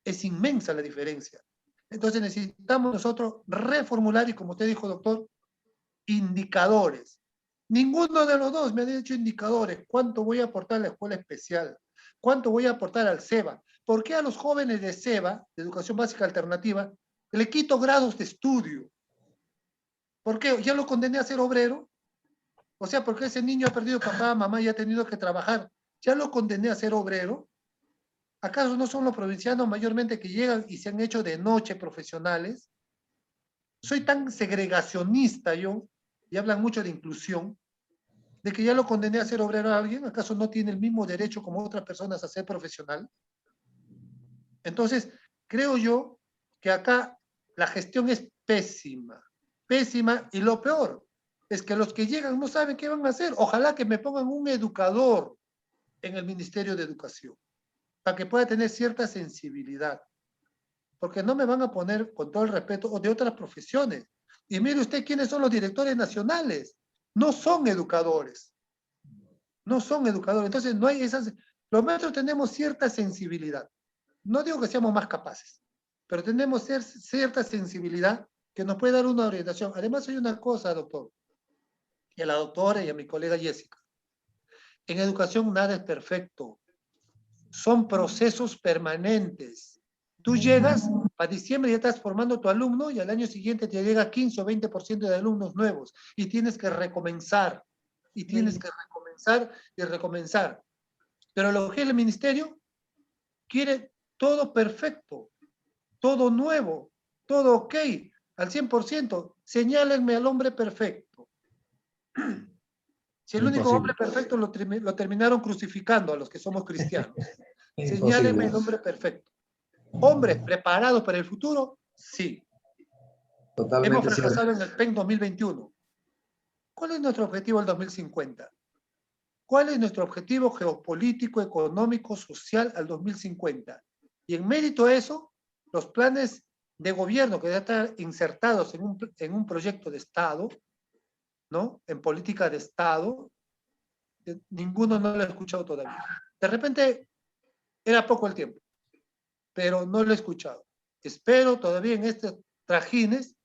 Es inmensa la diferencia. Entonces necesitamos nosotros reformular y, como usted dijo, doctor, indicadores. Ninguno de los dos me ha dicho indicadores. ¿Cuánto voy a aportar a la escuela especial? ¿Cuánto voy a aportar al SEBA? ¿Por qué a los jóvenes de SEBA, de Educación Básica Alternativa, le quito grados de estudio? ¿Por qué? ¿Ya lo condené a ser obrero? O sea, porque ese niño ha perdido papá, mamá y ha tenido que trabajar. ¿Ya lo condené a ser obrero? ¿Acaso no son los provincianos mayormente que llegan y se han hecho de noche profesionales? Soy tan segregacionista yo, y hablan mucho de inclusión, de que ya lo condené a ser obrero a alguien. ¿Acaso no tiene el mismo derecho como otras personas a ser profesional? Entonces, creo yo que acá la gestión es pésima, pésima, y lo peor es que los que llegan no saben qué van a hacer. Ojalá que me pongan un educador en el Ministerio de Educación, para que pueda tener cierta sensibilidad. Porque no me van a poner, con todo el respeto, o de otras profesiones. Y mire usted quiénes son los directores nacionales. No son educadores. No son educadores. Entonces, no hay esas... Los maestros tenemos cierta sensibilidad. No digo que seamos más capaces, pero tenemos cierta sensibilidad que nos puede dar una orientación. Además, hay una cosa, doctor, y a la doctora y a mi colega Jessica. En educación nada es perfecto. Son procesos permanentes. Tú llegas, para diciembre ya estás formando tu alumno y al año siguiente te llega 15 o 20% de alumnos nuevos y tienes que recomenzar, y tienes que recomenzar y recomenzar. Pero lo que el ministerio quiere todo perfecto, todo nuevo, todo ok, al 100%. Señálenme al hombre perfecto. Si el único hombre perfecto lo terminaron crucificando a los que somos cristianos. Señálenme el hombre perfecto. ¿Hombres preparados para el futuro? Sí. Totalmente. Hemos fracasado en el PEN 2021. ¿Cuál es nuestro objetivo al 2050? ¿Cuál es nuestro objetivo geopolítico, económico, social al 2050? Y en mérito a eso, los planes de gobierno que ya están insertados en un proyecto de Estado, ¿no? En política de Estado, ninguno no lo he escuchado todavía. De repente, era poco el tiempo, pero no lo he escuchado. Espero todavía en estos trajines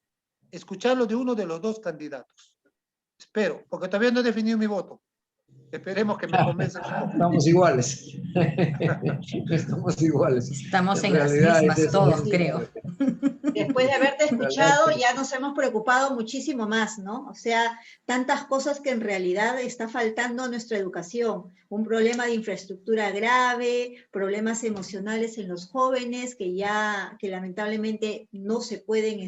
escucharlo de uno de los dos candidatos. Espero, porque todavía no he definido mi voto. Esperemos que me convenzan un poco. Estamos iguales. Estamos iguales. Estamos en las mismas todos, creo. Después de haberte escuchado, ya nos hemos preocupado muchísimo más, ¿no? O sea, tantas cosas que en realidad está faltando a nuestra educación. Un problema de infraestructura grave, problemas emocionales en los jóvenes que lamentablemente no se pueden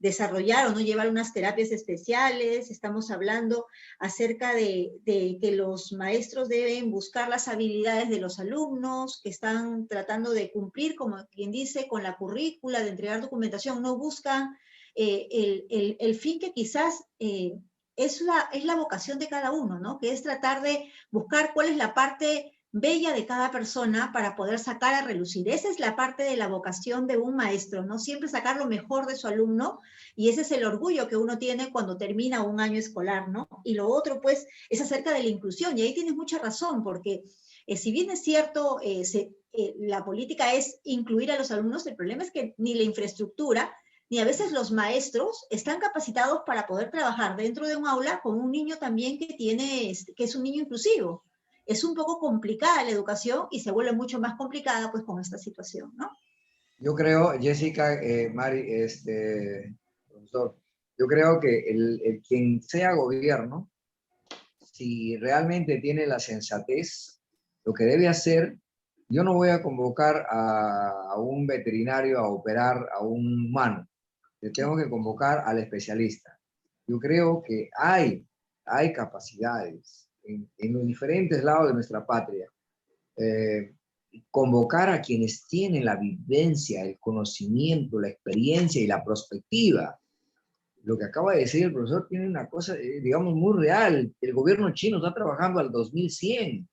desarrollar o no llevar unas terapias especiales, estamos hablando acerca de que los maestros deben buscar las habilidades de los alumnos, que están tratando de cumplir, como quien dice, con la currícula, de entregar documentación, no buscan el fin que quizás es la vocación de cada uno, ¿no? Que es tratar de buscar cuál es la parte bella de cada persona para poder sacar a relucir. Esa es la parte de la vocación de un maestro, ¿no? Siempre sacar lo mejor de su alumno, y ese es el orgullo que uno tiene cuando termina un año escolar, ¿no? Y lo otro, pues, es acerca de la inclusión, y ahí tienes mucha razón, porque si bien es cierto, la política es incluir a los alumnos, el problema es que ni la infraestructura, ni a veces los maestros están capacitados para poder trabajar dentro de un aula con un niño también que es un niño inclusivo. Es un poco complicada la educación y se vuelve mucho más complicada pues con esta situación, ¿no? Yo creo, Jessica, Mari, profesor, yo creo que el quien sea gobierno, si realmente tiene la sensatez, lo que debe hacer, yo no voy a convocar a un veterinario a operar a un humano, le tengo que convocar al especialista. Yo creo que hay capacidades en los diferentes lados de nuestra patria. Convocar a quienes tienen la vivencia, el conocimiento, la experiencia y la perspectiva. Lo que acaba de decir el profesor tiene una cosa, digamos, muy real. El gobierno chino está trabajando al 2100.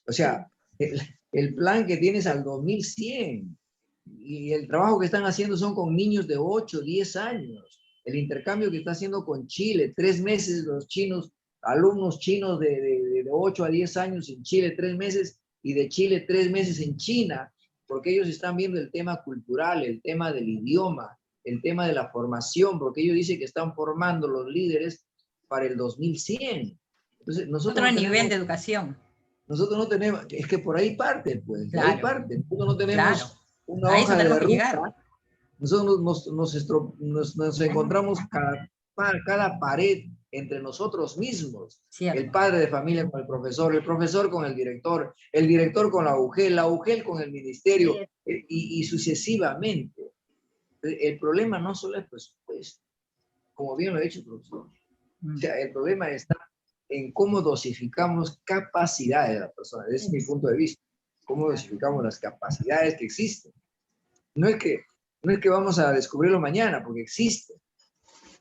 O sea, el plan que tienes al 2100. Y el trabajo que están haciendo son con niños de 8, 10 años. El intercambio que está haciendo con Chile, 3 meses los chinos, alumnos chinos de 8 a 10 años en Chile, 3 meses, y de Chile 3 meses en China, porque ellos están viendo el tema cultural, el tema del idioma, el tema de la formación, porque ellos dicen que están formando los líderes para el 2100. Entonces, nosotros Otro nivel de educación. Nosotros no tenemos, es que por ahí parte, pues, claro, por ahí parte. Nosotros no tenemos una hoja de ruta. Nosotros nos encontramos cada pared entre nosotros mismos. Cierto. El padre de familia con el profesor con el director con la UGEL con el ministerio, y sucesivamente. El problema no solo es presupuesto, como bien lo ha dicho el profesor. O sea, el problema está en cómo dosificamos capacidades de la persona. Ese es mi punto de vista. Cómo dosificamos las capacidades que existen. No es que vamos a descubrirlo mañana, porque existe.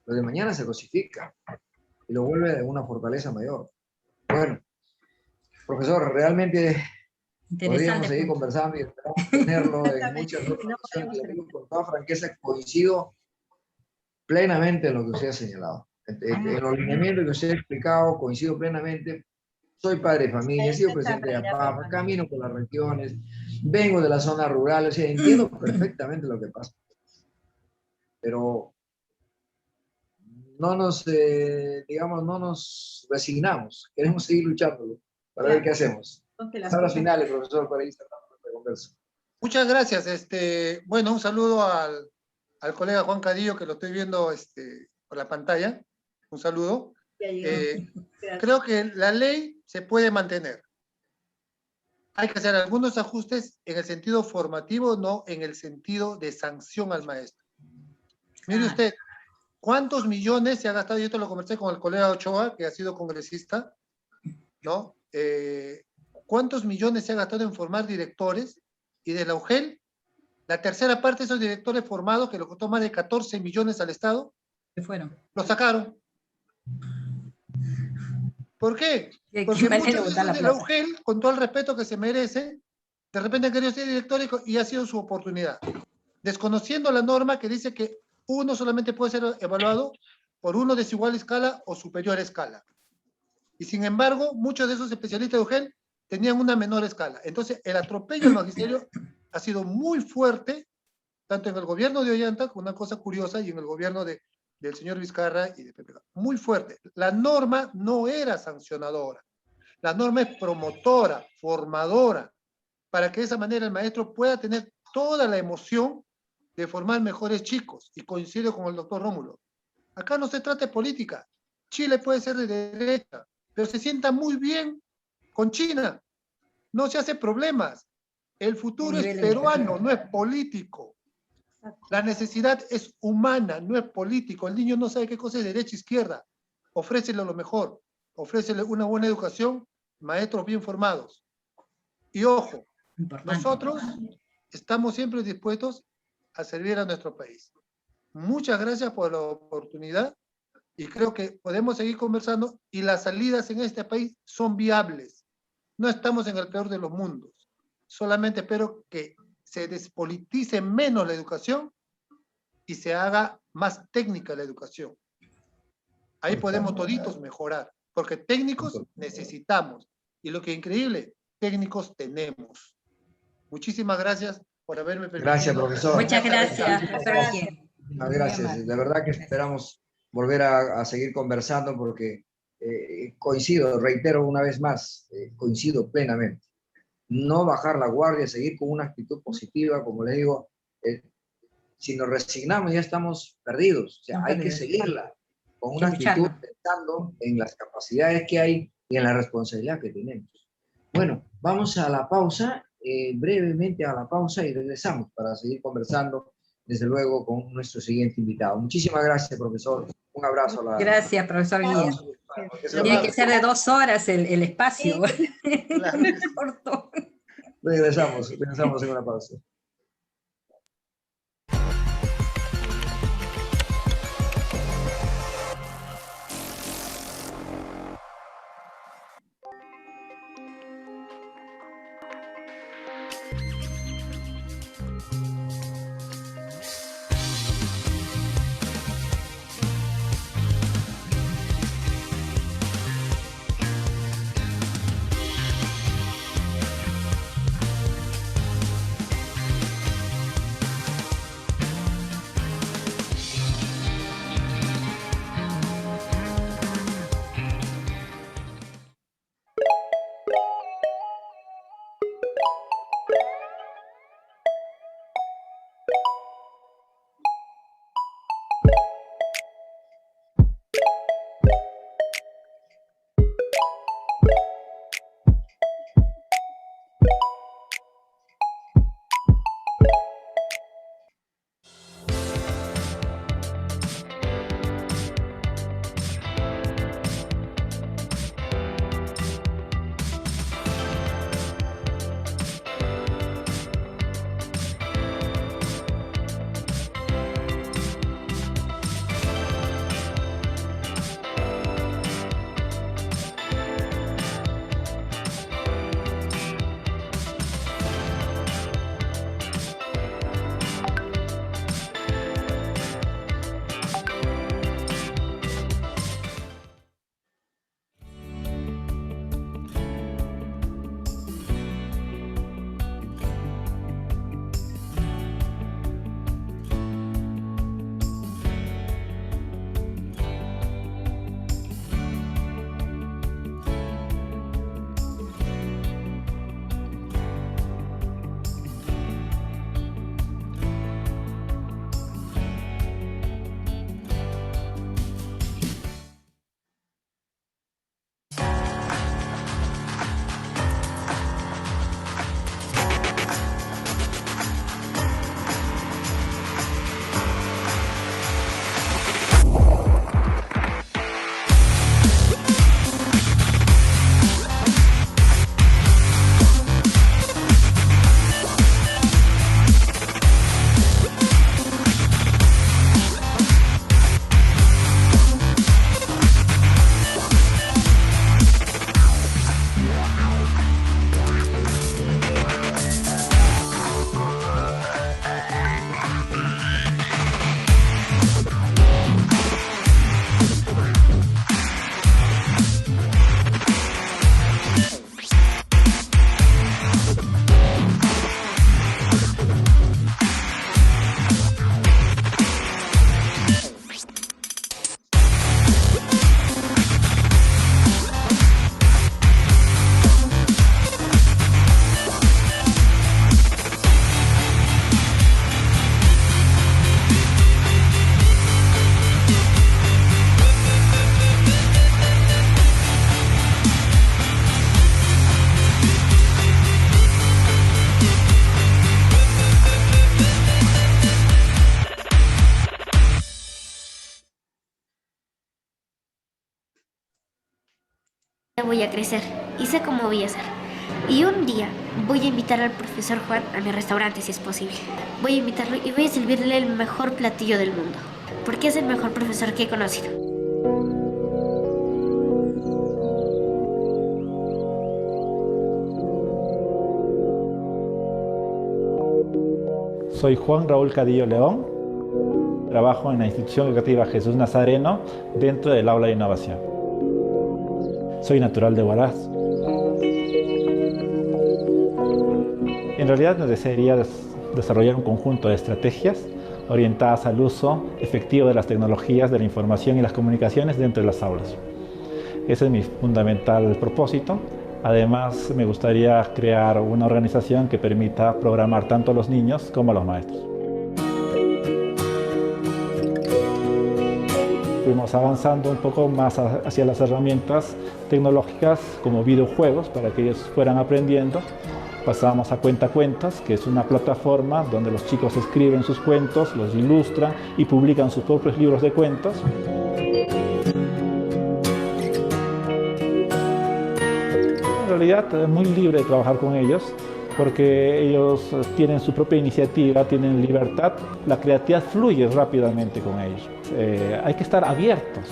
Lo de mañana se dosifica y lo vuelve de una fortaleza mayor. Bueno, profesor, realmente podríamos seguir conversando y esperamos tenerlo en muchas otras ocasiones. Le digo con toda franqueza, coincido plenamente en lo que usted ha señalado. En los lineamientos que usted ha explicado, coincido plenamente. Soy padre de familia, he sido presidente de APAF, camino por las regiones, vengo de las zonas rurales, o sea, entiendo perfectamente lo que pasa. Pero no nos, no nos resignamos, queremos seguir luchando para ver qué hacemos. Palabras finales, profesor, para ir cerrando nuestra conversa. Muchas gracias. Bueno, un saludo al colega Juan Cadillo, que lo estoy viendo por la pantalla. Un saludo. Creo que la ley se puede mantener. Hay que hacer algunos ajustes en el sentido formativo, no en el sentido de sanción al maestro. Mire usted, ¿cuántos millones se ha gastado? Yo esto lo conversé con el colega Ochoa, que ha sido congresista, ¿no? ¿Cuántos millones se ha gastado en formar directores? Y de la UGEL, la tercera parte de esos directores formados, que le costó más de 14 millones al Estado, ¿qué fueron? Lo sacaron. ¿Por qué? Porque muchos de la UGEL, con todo el respeto que se merece, de repente han querido ser directores y ha sido su oportunidad. Desconociendo la norma que dice que uno solamente puede ser evaluado por uno de desigual escala o superior escala. Y sin embargo, muchos de esos especialistas de UGEL tenían una menor escala. Entonces, el atropello al magisterio ha sido muy fuerte, tanto en el gobierno de Ollanta, con una cosa curiosa, y en el gobierno del señor Vizcarra y de Pepe. Muy fuerte. La norma no era sancionadora. La norma es promotora, formadora, para que de esa manera el maestro pueda tener toda la emoción de formar mejores chicos. Y coincido con el doctor Rómulo. Acá no se trata de política. Chile puede ser de derecha, pero se sienta muy bien con China. No se hace problemas. El futuro es peruano, no es político. La necesidad es humana, no es político. El niño no sabe qué cosa es derecha e izquierda. Ofrécele lo mejor, ofrécele una buena educación, maestros bien formados. Y ojo, nosotros estamos siempre dispuestos a servir a nuestro país. Muchas gracias por la oportunidad y creo que podemos seguir conversando y las salidas en este país son viables. No estamos en el peor de los mundos. Solamente espero que se despolitice menos la educación y se haga más técnica la educación. Ahí podemos toditos mejorar, porque técnicos necesitamos. Y lo que es increíble, técnicos tenemos. Muchísimas gracias por haberme permitido. Gracias, profesor. Muchas gracias, profesor Guillén. Muchas gracias. De verdad que esperamos volver a seguir conversando porque coincido, reitero una vez más, coincido plenamente. No bajar la guardia, seguir con una actitud positiva, como les digo, si nos resignamos ya estamos perdidos. O sea, hay que seguirla con una actitud pensando en las capacidades que hay y en la responsabilidad que tenemos. Bueno, vamos a la pausa, brevemente a la pausa y regresamos para seguir conversando, desde luego, con nuestro siguiente invitado. Muchísimas gracias, profesor. Un abrazo. Gracias, profesor Guillén. Tiene que ser de 2 horas el espacio. Claro. Corto. Regresamos en una pausa. voy a crecer y sé cómo voy a ser. Y un día voy a invitar al profesor Juan a mi restaurante si es posible. Voy a invitarlo y voy a servirle el mejor platillo del mundo, porque es el mejor profesor que he conocido. Soy Juan Raúl Cadillo León. Trabajo en la Institución Educativa Jesús Nazareno dentro del aula de innovación. Soy natural de Huaraz. En realidad me desearía desarrollar un conjunto de estrategias orientadas al uso efectivo de las tecnologías de la información y las comunicaciones dentro de las aulas. Ese es mi fundamental propósito. Además, me gustaría crear una organización que permita programar tanto a los niños como a los maestros. Fuimos avanzando un poco más hacia las herramientas tecnológicas como videojuegos para que ellos fueran aprendiendo. Pasamos a Cuentacuentos, que es una plataforma donde los chicos escriben sus cuentos, los ilustran y publican sus propios libros de cuentos. En realidad es muy libre de trabajar con ellos porque ellos tienen su propia iniciativa, tienen libertad, la creatividad fluye rápidamente con ellos. Hay que estar abiertos.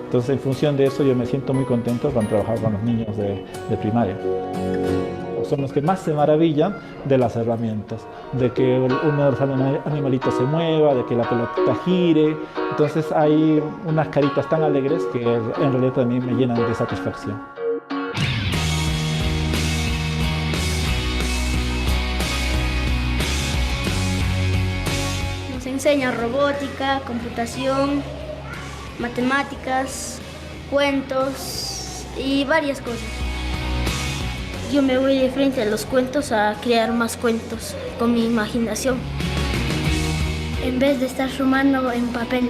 Entonces, en función de eso, yo me siento muy contento con trabajar con los niños de primaria. Son los que más se maravillan de las herramientas, de que uno de los animalitos se mueva, de que la pelotita gire. Entonces hay unas caritas tan alegres que en realidad también me llenan de satisfacción. Nos enseña robótica, computación, matemáticas, cuentos y varias cosas. Yo me voy de frente a los cuentos a crear más cuentos con mi imaginación. En vez de estar sumando en papel,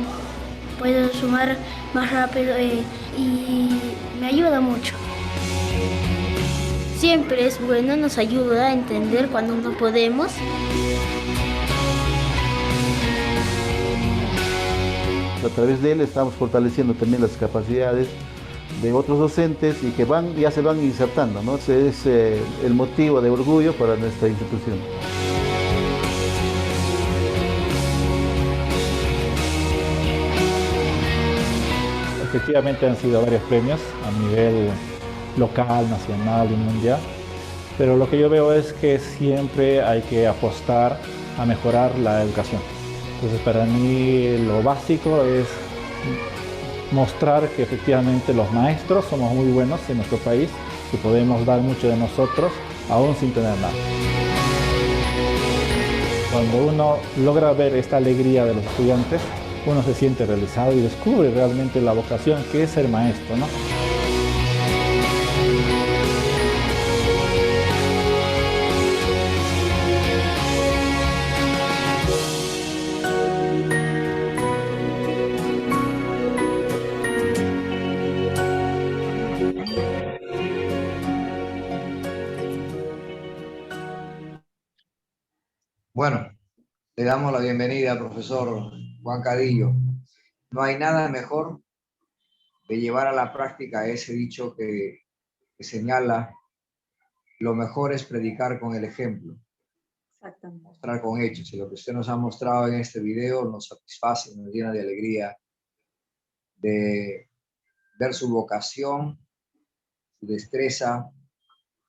puedo sumar más rápido y me ayuda mucho. Siempre es bueno, nos ayuda a entender cuando no podemos. A través de él estamos fortaleciendo también las capacidades de otros docentes y que ya se van insertando, ¿no? Ese es el motivo de orgullo para nuestra institución. Efectivamente han sido varios premios a nivel local, nacional y mundial, pero lo que yo veo es que siempre hay que apostar a mejorar la educación. Entonces, para mí lo básico es mostrar que efectivamente los maestros somos muy buenos en nuestro país, que podemos dar mucho de nosotros aún sin tener nada. Cuando uno logra ver esta alegría de los estudiantes, uno se siente realizado y descubre realmente la vocación que es ser maestro, ¿no? Bueno, le damos la bienvenida al profesor Juan Cadillo. No hay nada mejor de llevar a la práctica ese dicho que señala: lo mejor es predicar con el ejemplo. Exactamente. Mostrar con hechos. Y lo que usted nos ha mostrado en este video nos satisface, nos llena de alegría de ver su vocación, su destreza,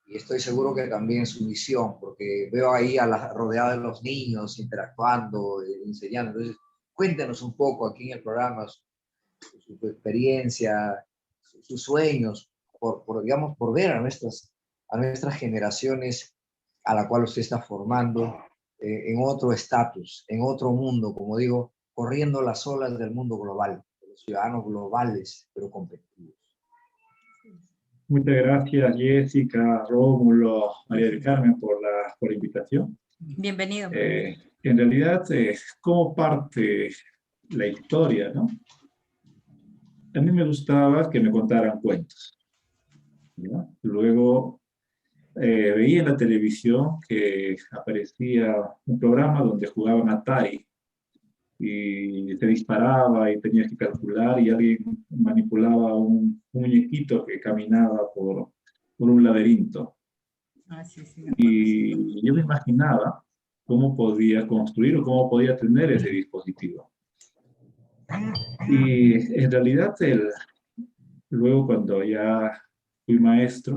y estoy seguro que también su misión, porque veo ahí rodeada de los niños, interactuando, enseñando. Entonces, cuéntenos un poco aquí en el programa su experiencia, sus sueños, digamos, por ver a nuestras generaciones a la cual usted está formando en otro estatus, en otro mundo, como digo, corriendo las olas del mundo global, de los ciudadanos globales, pero competitivos. Muchas gracias, Jessica, Rómulo, María del Carmen, por la invitación. Bienvenido. En realidad, como parte la historia, ¿no? A mí me gustaba que me contaran cuentos, ¿no? Luego veía en la televisión que aparecía un programa donde jugaban Atari y se disparaba y tenías que calcular y alguien manipulaba un muñequito que caminaba por por un laberinto. Ah, sí, sí. Y yo me imaginaba cómo podía construir o cómo podía tener ese dispositivo. Y en realidad, luego cuando ya fui maestro,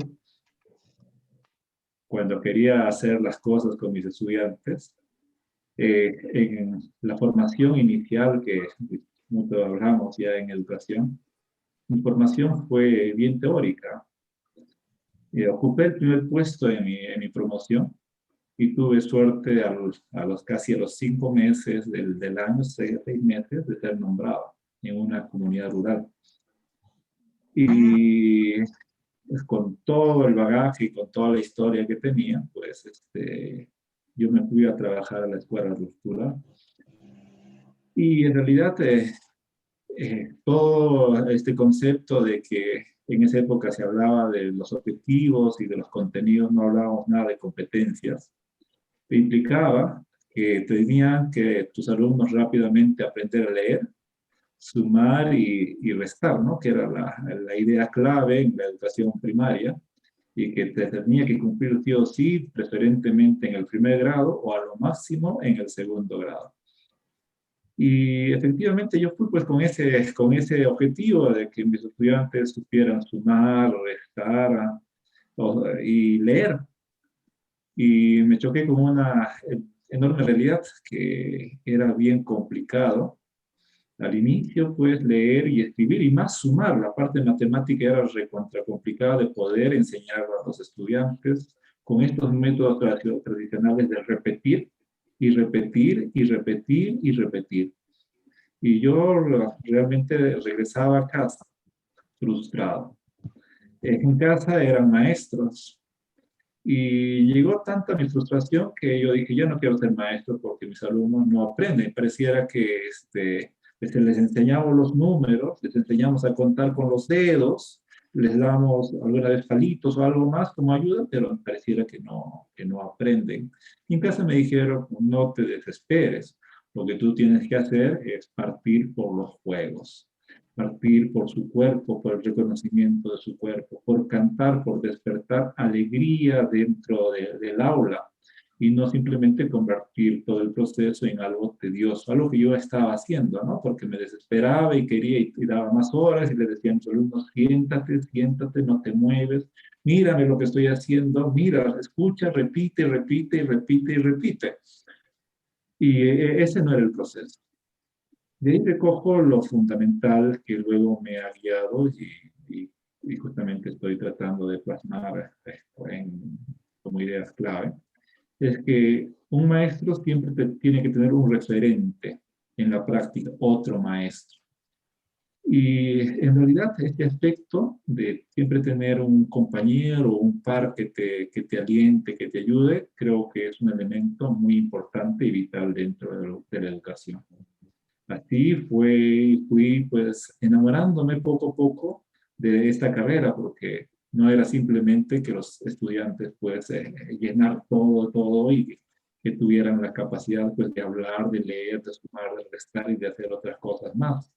cuando quería hacer las cosas con mis estudiantes, en la formación inicial que mucho hablamos ya en educación, mi formación fue bien teórica. Ocupé el primer puesto en mi promoción y tuve suerte casi a los 5 meses del año, 6 meses, de ser nombrado en una comunidad rural. Y pues, con todo el bagaje y con toda la historia que tenía, pues yo me fui a trabajar a la escuela rural. Y en realidad todo este concepto de que en esa época se hablaba de los objetivos y de los contenidos, no hablábamos nada de competencias, implicaba que tenían que tus alumnos rápidamente aprender a leer, sumar y restar, ¿no? Que era la idea clave en la educación primaria, y que te tenía que cumplir sí o sí, preferentemente en el primer grado o a lo máximo en el segundo grado. Y efectivamente yo fui pues con ese objetivo de que mis estudiantes supieran sumar, restar y leer. Y me choqué con una enorme realidad que era bien complicado. Al inicio, pues, leer y escribir, y más sumar. La parte matemática era recontra complicada de poder enseñar a los estudiantes con estos métodos tradicionales de repetir, y repetir, y repetir, y repetir. Y yo realmente regresaba a casa frustrado. En casa eran maestros, y llegó tanta mi frustración que yo dije, yo no quiero ser maestro porque mis alumnos no aprenden. Pareciera que les enseñamos los números, les enseñamos a contar con los dedos, les damos alguna vez palitos o algo más como ayuda, pero pareciera que no aprenden. Y en casa me dijeron, no te desesperes, lo que tú tienes que hacer es partir por los juegos. Partir por su cuerpo, por el reconocimiento de su cuerpo, por cantar, por despertar alegría dentro del aula, y no simplemente convertir todo el proceso en algo tedioso, algo que yo estaba haciendo, ¿no? Porque me desesperaba y quería y daba más horas y le decía a mis alumnos, siéntate, siéntate, no te mueves, mírame lo que estoy haciendo, mira, escucha, repite, repite, y repite, y repite. Y ese no era el proceso. De ahí recojo lo fundamental que luego me ha guiado y justamente estoy tratando de plasmar como ideas clave. Es que un maestro siempre tiene que tener un referente en la práctica, otro maestro. Y en realidad este aspecto de siempre tener un compañero o un par que te aliente, que te ayude, creo que es un elemento muy importante y vital dentro de la educación. Así fui pues enamorándome poco a poco de esta carrera, porque no era simplemente que los estudiantes pues llenar todo y que tuvieran la capacidad pues de hablar, de leer, de sumar, de restar y de hacer otras cosas más,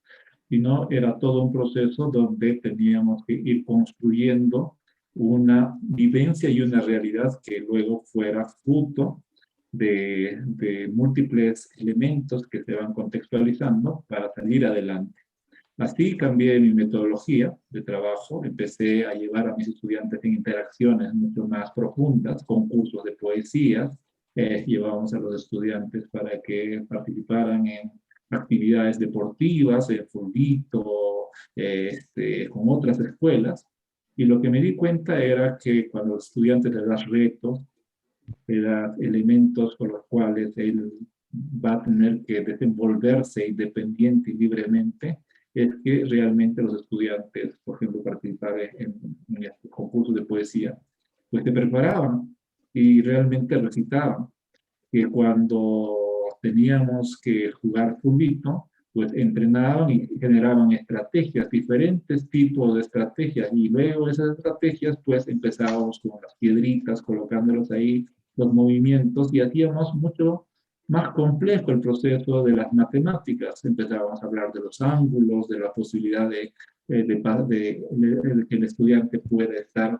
sino era todo un proceso donde teníamos que ir construyendo una vivencia y una realidad que luego fuera fruto de múltiples elementos que se van contextualizando para salir adelante. Así cambié mi metodología de trabajo, empecé a llevar a mis estudiantes en interacciones mucho más profundas, concursos de poesías, llevábamos a los estudiantes para que participaran en actividades deportivas, en fulbito, con otras escuelas, y lo que me di cuenta era que cuando los estudiantes les das retos, le das elementos con los cuales él va a tener que desenvolverse independiente y libremente, es que realmente los estudiantes, por ejemplo, participar en este concurso de poesía, pues se preparaban y realmente recitaban. Que cuando teníamos que jugar fulbito, pues entrenaban y generaban estrategias, diferentes tipos de estrategias, y luego esas estrategias, pues empezábamos con las piedritas, colocándolas ahí, los movimientos, y hacíamos mucho más complejo el proceso de las matemáticas. Empezábamos a hablar de los ángulos, de la posibilidad de que el estudiante pueda estar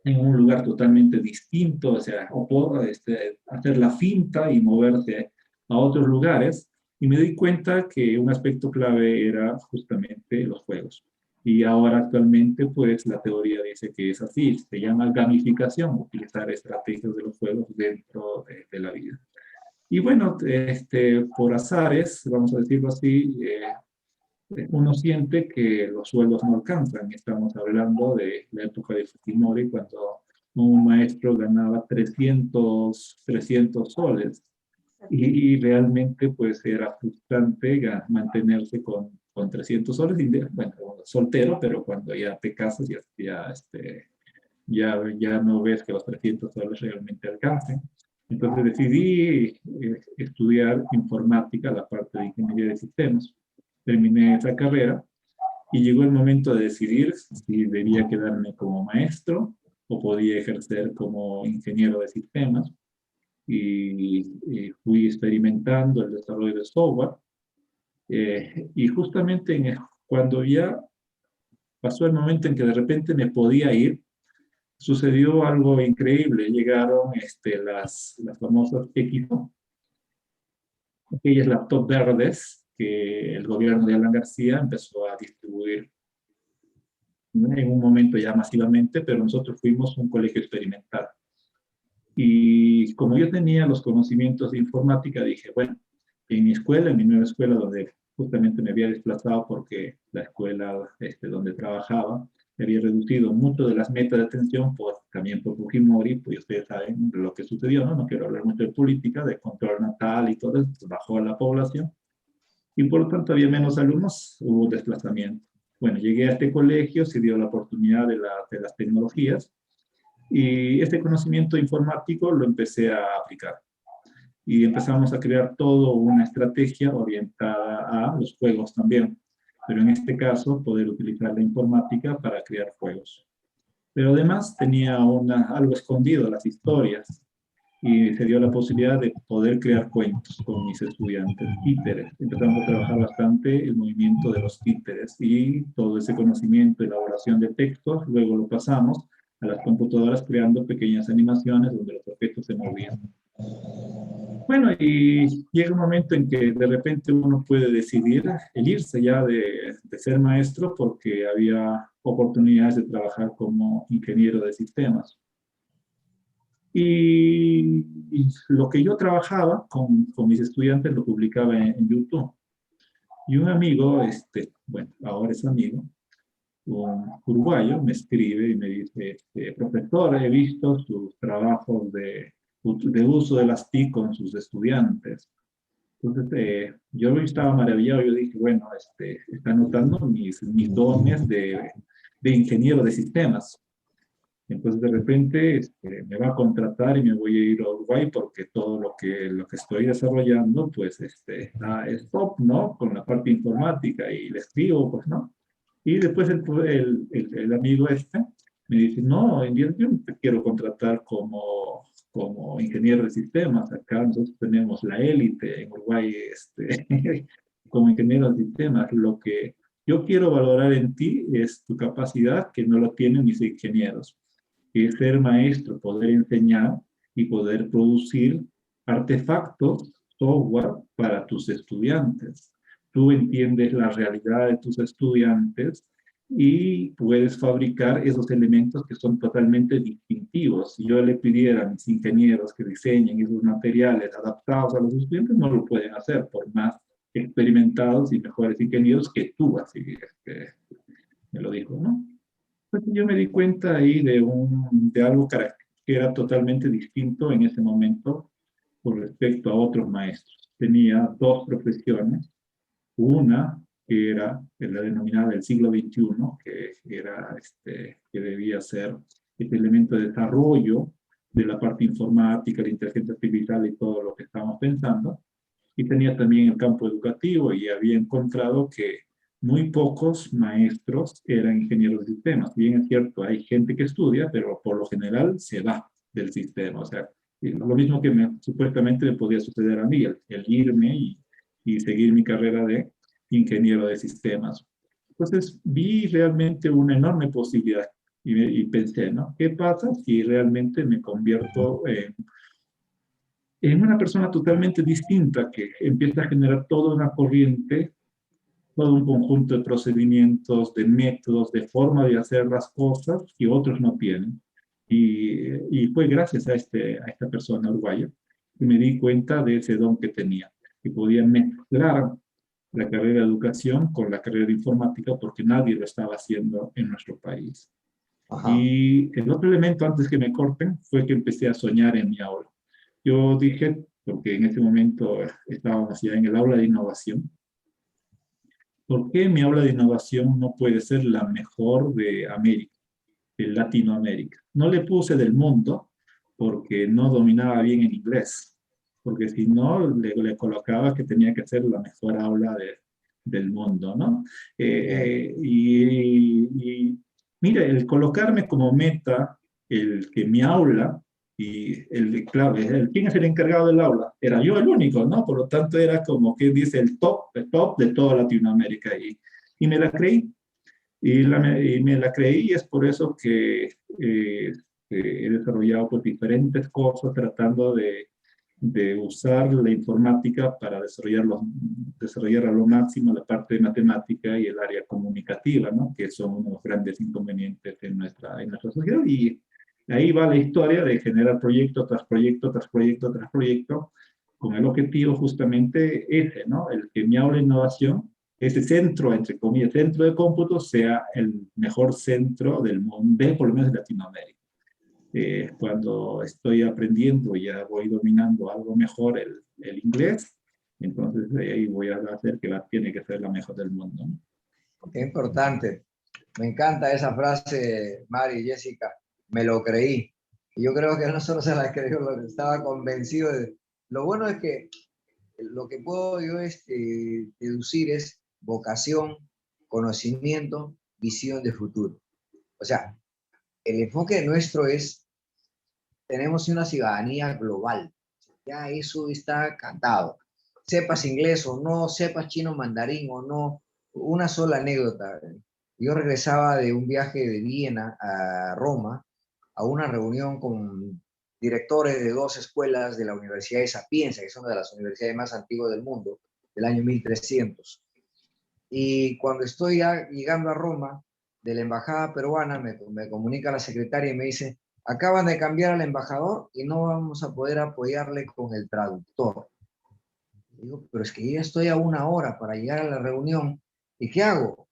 en un lugar totalmente distinto, o sea, o puedo hacer la finta y moverse a otros lugares, y me di cuenta que un aspecto clave era justamente los juegos. Y ahora actualmente, pues, la teoría dice que es así, se llama gamificación, utilizar estrategias de los juegos dentro de la vida. Y bueno, por azares, vamos a decirlo así, uno siente que los sueldos no alcanzan. Estamos hablando de la época de Fujimori, cuando un maestro ganaba 300 soles. Y realmente pues era frustrante mantenerse con 300 soles, y bueno, soltero, pero cuando ya te casas ya no ves que los 300 soles realmente alcancen. Entonces decidí estudiar informática, la parte de ingeniería de sistemas. Terminé esa carrera y llegó el momento de decidir si debía quedarme como maestro o podía ejercer como ingeniero de sistemas. Y fui experimentando el desarrollo de software. Y justamente cuando ya pasó el momento en que de repente me podía ir, sucedió algo increíble. Llegaron las famosas XO, aquellas laptops verdes que el gobierno de Alan García empezó a distribuir en un momento ya masivamente, pero nosotros fuimos un colegio experimental. Y como yo tenía los conocimientos de informática, dije, bueno, en mi escuela, en mi nueva escuela, donde justamente me había desplazado porque la escuela donde trabajaba me había reducido mucho de las metas de atención, también por Fujimori, pues ustedes saben lo que sucedió, ¿no? No quiero hablar mucho de política, de control natal y todo eso, pues bajó la población. Y por lo tanto había menos alumnos, hubo desplazamiento. Bueno, llegué a este colegio, se dio la oportunidad de las tecnologías, y este conocimiento informático lo empecé a aplicar. Y empezamos a crear toda una estrategia orientada a los juegos también. Pero en este caso, poder utilizar la informática para crear juegos. Pero además tenía algo escondido, las historias. Y se dio la posibilidad de poder crear cuentos con mis estudiantes, títeres. Empezamos a trabajar bastante el movimiento de los títeres y todo ese conocimiento, elaboración de textos, luego lo pasamos a las computadoras creando pequeñas animaciones donde los objetos se movían. Bueno, y llega un momento en que de repente uno puede decidir el irse ya de ser maestro porque había oportunidades de trabajar como ingeniero de sistemas. Y lo que yo trabajaba con mis estudiantes lo publicaba en YouTube. Y un amigo, bueno, ahora es amigo, un uruguayo, me escribe y me dice, profesor, he visto sus trabajos de uso de las TIC con sus estudiantes. Entonces, yo estaba maravillado, yo dije, bueno, está notando mis dones de ingeniero de sistemas. Entonces, de repente, me va a contratar y me voy a ir a Uruguay porque todo lo que estoy desarrollando, pues, está top, ¿no? Con la parte informática y le escribo, pues, ¿no? Y después el amigo me dice, no, yo no te quiero contratar como ingeniero de sistemas. Acá nosotros tenemos la élite en Uruguay como ingeniero de sistemas. Lo que yo quiero valorar en ti es tu capacidad, que no lo tienen mis ingenieros, que es ser maestro, poder enseñar y poder producir artefactos, software para tus estudiantes. Tú entiendes la realidad de tus estudiantes y puedes fabricar esos elementos que son totalmente distintivos. Si yo le pidiera a mis ingenieros que diseñen esos materiales adaptados a los estudiantes, no lo pueden hacer, por más experimentados y mejores ingenieros que tú, así que me lo dijo, ¿no? Pues yo me di cuenta ahí de algo que era totalmente distinto en ese momento con respecto a otros maestros. Tenía dos profesiones. Una que era la denominada del siglo XXI, que era que debía ser este elemento de desarrollo de la parte informática, la inteligencia artificial y todo lo que estamos pensando. Y tenía también el campo educativo y había encontrado que muy pocos maestros eran ingenieros de sistemas. Bien es cierto, hay gente que estudia, pero por lo general se va del sistema. O sea, lo mismo que supuestamente me podía suceder a mí, el irme y seguir mi carrera de ingeniero de sistemas. Entonces vi realmente una enorme posibilidad. Y pensé, ¿no? ¿Qué pasa si realmente me convierto en una persona totalmente distinta que empieza a generar toda una corriente, todo un conjunto de procedimientos, de métodos, de forma de hacer las cosas que otros no tienen? Y fue gracias a esta persona uruguaya que me di cuenta de ese don que tenía, que podía mezclar la carrera de educación con la carrera de informática porque nadie lo estaba haciendo en nuestro país. Ajá. Y el otro elemento, antes que me corten, fue que empecé a soñar en mi aula. Yo dije, porque en ese momento estábamos ya en el aula de innovación, ¿por qué mi aula de innovación no puede ser la mejor de América, de Latinoamérica? No le puse del mundo porque no dominaba bien el inglés, porque si no le colocaba que tenía que ser la mejor aula del mundo, ¿no? Y mire, el colocarme como meta, el que mi aula, y claro, ¿quién es el encargado del aula? Era yo el único, ¿no? Por lo tanto, era como que dice el top de toda Latinoamérica. Y me la creí. Y me la creí, y es por eso que he desarrollado pues, diferentes cosas tratando de usar la informática para desarrollar a lo máximo la parte de matemática y el área comunicativa, ¿no? Que son uno de los grandes inconvenientes en nuestra sociedad. Y ahí va la historia de generar proyecto tras proyecto, tras proyecto, tras proyecto, con el objetivo justamente ese, ¿no? El que mi aula de innovación, ese centro, entre comillas, centro de cómputo, sea el mejor centro del mundo, por lo menos de Latinoamérica. Cuando estoy aprendiendo, ya voy dominando algo mejor el inglés, entonces ahí voy a hacer que tiene que ser la mejor del mundo, ¿no? Qué importante. Me encanta esa frase, Mari y Jessica. Me lo creí. Y yo creo que no solo se la creyó, lo que estaba convencido de... Lo bueno es que lo que puedo yo deducir es vocación, conocimiento, visión de futuro. O sea, el enfoque nuestro es, tenemos una ciudadanía global. Ya eso está cantado. Sepas inglés o no, sepas chino mandarín o no, una sola anécdota. Yo regresaba de un viaje de Viena a Roma a una reunión con directores de 2 escuelas de la Universidad de Sapienza, que es una de las universidades más antiguas del mundo, del año 1300. Y cuando estoy ya llegando a Roma, de la embajada peruana, me comunica la secretaria y me dice, acaban de cambiar al embajador y no vamos a poder apoyarle con el traductor. Digo, pero es que yo ya estoy a 1 hora para llegar a la reunión, ¿y qué hago?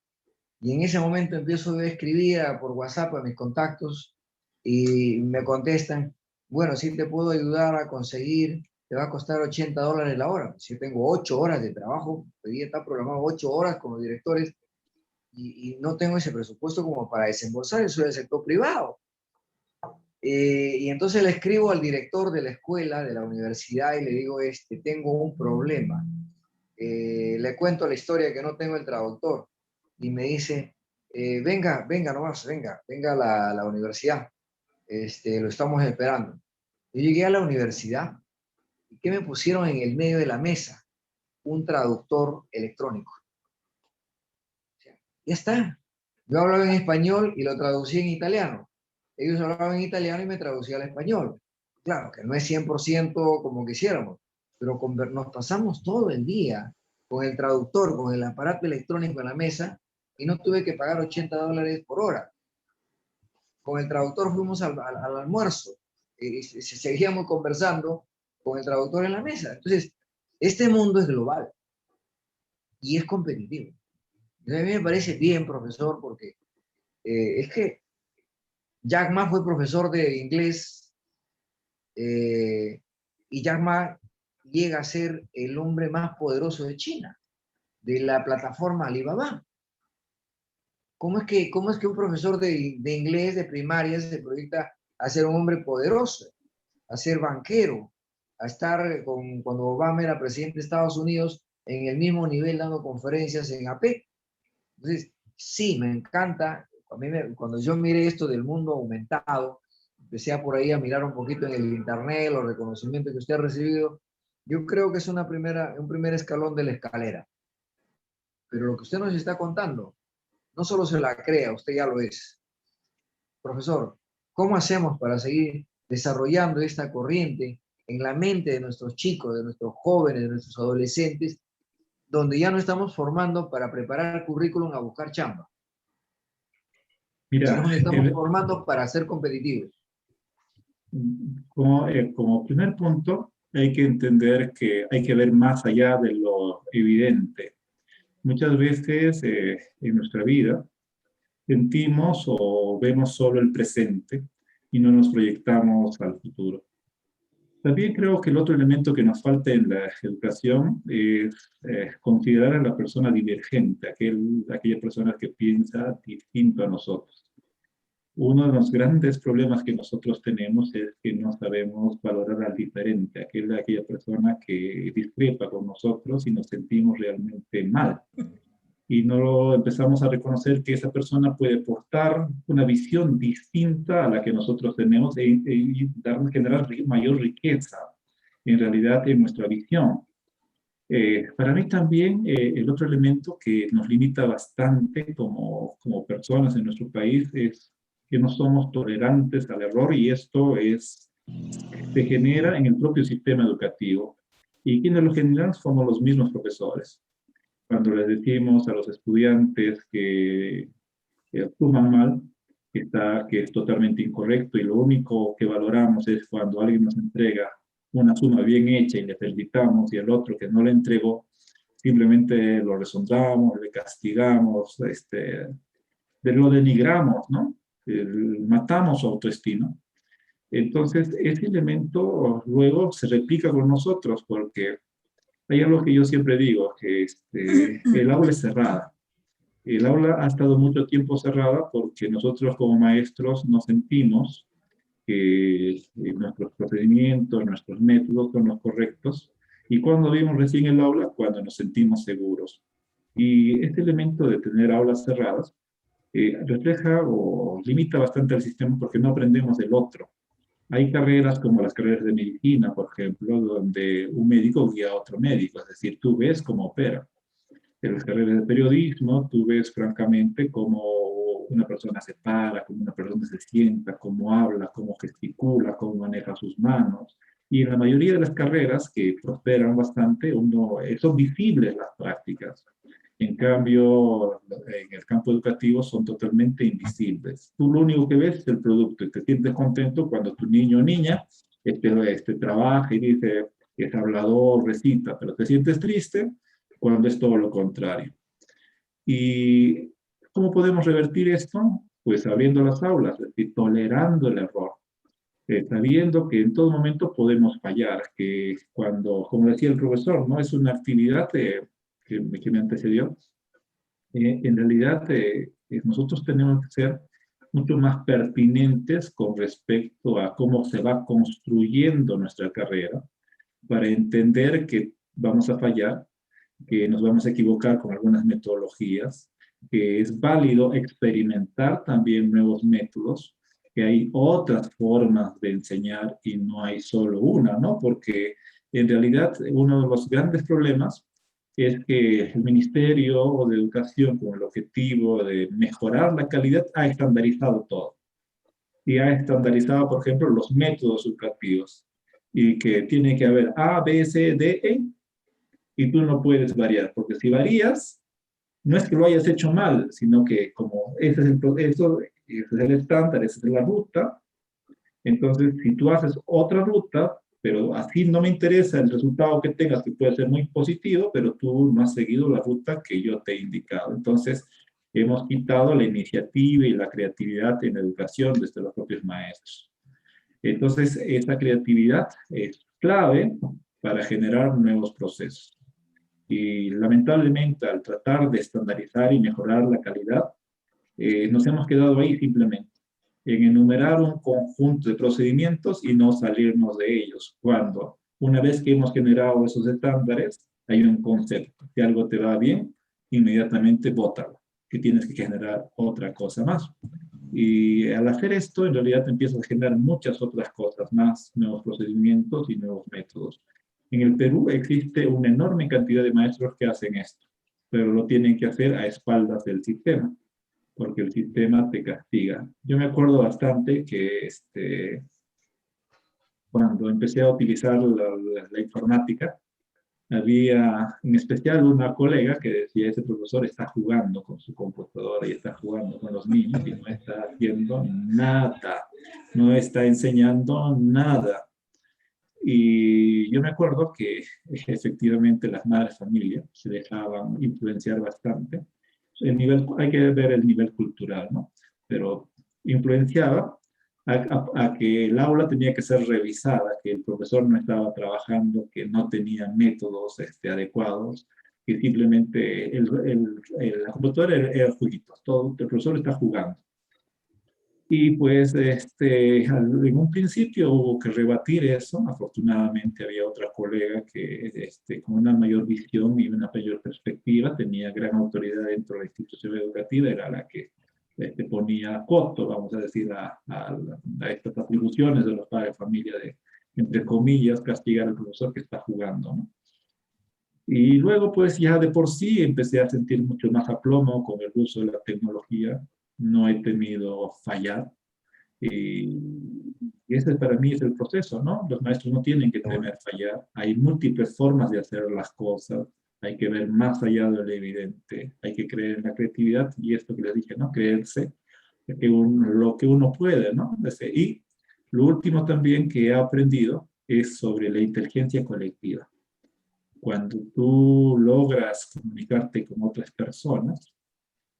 Y en ese momento empiezo a escribir por WhatsApp a mis contactos y me contestan, bueno, sí te puedo ayudar a conseguir, te va a costar $80 la hora. Si yo tengo 8 horas de trabajo, hoy día está programado 8 horas con los directores y no tengo ese presupuesto como para desembolsar, eso del sector privado. Y entonces le escribo al director de la escuela, de la universidad, y le digo, tengo un problema. Le cuento la historia que no tengo el traductor. Y me dice, venga nomás, venga a la universidad. Lo estamos esperando. Yo llegué a la universidad, ¿y qué me pusieron en el medio de la mesa? Un traductor electrónico. O sea, ya está. Yo hablaba en español y lo traducí en italiano. Ellos hablaban en italiano y me traducía al español. Claro, que no es 100% como quisiéramos, pero nos pasamos todo el día con el traductor, con el aparato electrónico en la mesa, y no tuve que pagar $80 por hora. Con el traductor fuimos al almuerzo, y seguíamos conversando con el traductor en la mesa. Entonces, este mundo es global y es competitivo. Y a mí me parece bien, profesor, porque es que Jack Ma fue profesor de inglés y Jack Ma llega a ser el hombre más poderoso de China, de la plataforma Alibaba. ¿Cómo es que un profesor de inglés de primaria se proyecta a ser un hombre poderoso, a ser banquero, a estar cuando Obama era presidente de Estados Unidos en el mismo nivel dando conferencias en AP? Entonces, sí, me encanta. Cuando yo miré esto del mundo aumentado, empecé por ahí a mirar un poquito en el internet, los reconocimientos que usted ha recibido. Yo creo que es un primer escalón de la escalera. Pero lo que usted nos está contando, no solo se la crea, usted ya lo es. profesor, ¿cómo hacemos para seguir desarrollando esta corriente en la mente de nuestros chicos, de nuestros jóvenes, de nuestros adolescentes, donde ya no estamos formando para preparar currículum a buscar chamba, Mira, sino que estamos formando para ser competitivos? como primer punto, hay que entender que hay que ver más allá de lo evidente. Muchas veces en nuestra vida sentimos o vemos solo el presente y no nos proyectamos al futuro. También creo que el otro elemento que nos falta en la educación es considerar a la persona divergente, aquella persona que piensa distinto a nosotros. Uno de los grandes problemas que nosotros tenemos es que no sabemos valorar al diferente, aquella persona que discrepa con nosotros y nos sentimos realmente mal. Y no empezamos a reconocer que esa persona puede aportar una visión distinta a la que nosotros tenemos y generar mayor riqueza, en realidad, en nuestra visión. Para mí también el otro elemento que nos limita bastante como personas en nuestro país es que no somos tolerantes al error, y esto se genera en el propio sistema educativo. Y quienes lo generan somos los mismos profesores. Cuando les decimos a los estudiantes que suman mal, que es totalmente incorrecto, y lo único que valoramos es cuando alguien nos entrega una suma bien hecha y le felicitamos, y el otro que no le entregó, simplemente lo rezongamos, le castigamos, lo denigramos, ¿no? Matamos su autoestima. Entonces, ese elemento luego se replica con nosotros, porque hay algo que yo siempre digo, que el aula es cerrada. El aula ha estado mucho tiempo cerrada porque nosotros como maestros nos sentimos que nuestros procedimientos, nuestros métodos son los correctos. Y cuando vimos recién el aula, cuando nos sentimos seguros. Y este elemento de tener aulas cerradas refleja o limita bastante al sistema, porque no aprendemos del otro. Hay carreras como las carreras de medicina, por ejemplo, donde un médico guía a otro médico, es decir, tú ves cómo opera. En las carreras de periodismo, tú ves francamente cómo una persona se para, cómo una persona se sienta, cómo habla, cómo gesticula, cómo maneja sus manos. Y en la mayoría de las carreras que prosperan bastante, son visibles las prácticas. En cambio, en el campo educativo son totalmente invisibles. Tú lo único que ves es el producto, y te sientes contento cuando tu niño o niña trabaja y dice que es hablador, recita, pero te sientes triste cuando es todo lo contrario. ¿Y cómo podemos revertir esto? Pues abriendo las aulas, es decir, tolerando el error, sabiendo que en todo momento podemos fallar, que cuando, como decía el profesor, no es una actividad que me antecedió, en realidad nosotros tenemos que ser mucho más pertinentes con respecto a cómo se va construyendo nuestra carrera, para entender que vamos a fallar, que nos vamos a equivocar con algunas metodologías, que es válido experimentar también nuevos métodos, que hay otras formas de enseñar y no hay solo una, ¿no? Porque en realidad uno de los grandes problemas es que el Ministerio de Educación, con el objetivo de mejorar la calidad, ha estandarizado todo. Y ha estandarizado, por ejemplo, los métodos educativos. Y que tiene que haber A, B, C, D, E, y tú no puedes variar, porque si varías, no es que lo hayas hecho mal, sino que como ese es el estándar, esa es la ruta, entonces si tú haces otra ruta, pero así no me interesa el resultado que tengas, que puede ser muy positivo, pero tú no has seguido la ruta que yo te he indicado. Entonces, hemos quitado la iniciativa y la creatividad en la educación desde los propios maestros. Entonces, esta creatividad es clave para generar nuevos procesos. Y lamentablemente, al tratar de estandarizar y mejorar la calidad, nos hemos quedado ahí simplemente, en enumerar un conjunto de procedimientos y no salirnos de ellos, cuando una vez que hemos generado esos estándares, hay un concepto. Si algo te va bien, inmediatamente bótalo, que tienes que generar otra cosa más. Y al hacer esto, en realidad empiezas a generar muchas otras cosas más, nuevos procedimientos y nuevos métodos. En el Perú existe una enorme cantidad de maestros que hacen esto, pero lo tienen que hacer a espaldas del sistema. porque el sistema te castiga. Yo me acuerdo bastante que cuando empecé a utilizar la informática, había en especial una colega que decía, ese profesor está jugando con su computadora y está jugando con los niños y no está haciendo nada, no está enseñando nada. Y yo me acuerdo que efectivamente las madres familias se dejaban influenciar bastante. Hay que ver el nivel cultural, ¿no? Pero influenciaba a que el aula tenía que ser revisada, que el profesor no estaba trabajando, que no tenía métodos adecuados, que simplemente la computadora era jueguitos, todo, el profesor está jugando. Y pues en un principio hubo que rebatir eso. Afortunadamente había otra colega que con una mayor visión y una mayor perspectiva tenía gran autoridad dentro de la institución educativa, era la que ponía costo, vamos a decir, a estas atribuciones de los padres de familia de, entre comillas, castigar al profesor que está jugando, ¿no? Y luego pues ya de por sí empecé a sentir mucho más aplomo con el uso de la tecnología. No he temido fallar. Y ese para mí es el proceso, ¿no? Los maestros no tienen que temer fallar. Hay múltiples formas de hacer las cosas. Hay que ver más allá de lo evidente. Hay que creer en la creatividad y esto que les dije, ¿no? Creerse lo que uno puede, ¿no? Y lo último también que he aprendido es sobre la inteligencia colectiva. Cuando tú logras comunicarte con otras personas,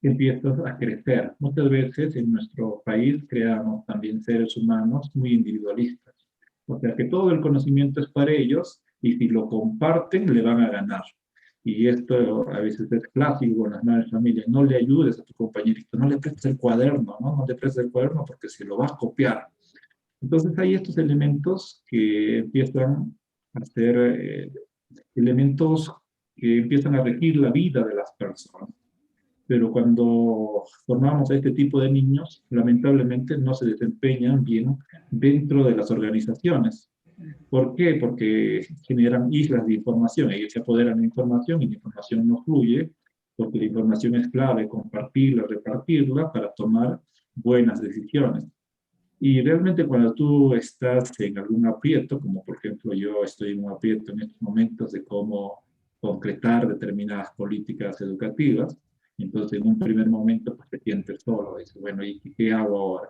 empiezas a crecer. Muchas veces en nuestro país creamos también seres humanos muy individualistas. O sea que todo el conocimiento es para ellos y si lo comparten le van a ganar. Y esto a veces es clásico en las madres familias. No le ayudes a tu compañerito, no le prestes el cuaderno, ¿no? No le prestes el cuaderno porque se lo vas a copiar. Entonces hay estos elementos que empiezan a ser elementos que empiezan a regir la vida de las personas. Pero cuando formamos a este tipo de niños, lamentablemente no se desempeñan bien dentro de las organizaciones. ¿Por qué? Porque generan islas de información. Ellos se apoderan de información y la información no fluye, porque la información es clave, compartirla, repartirla para tomar buenas decisiones. Y realmente cuando tú estás en algún aprieto, como por ejemplo yo estoy en un aprieto en estos momentos de cómo concretar determinadas políticas educativas, entonces en un primer momento pues te sientes solo, dices, bueno, ¿y qué hago ahora?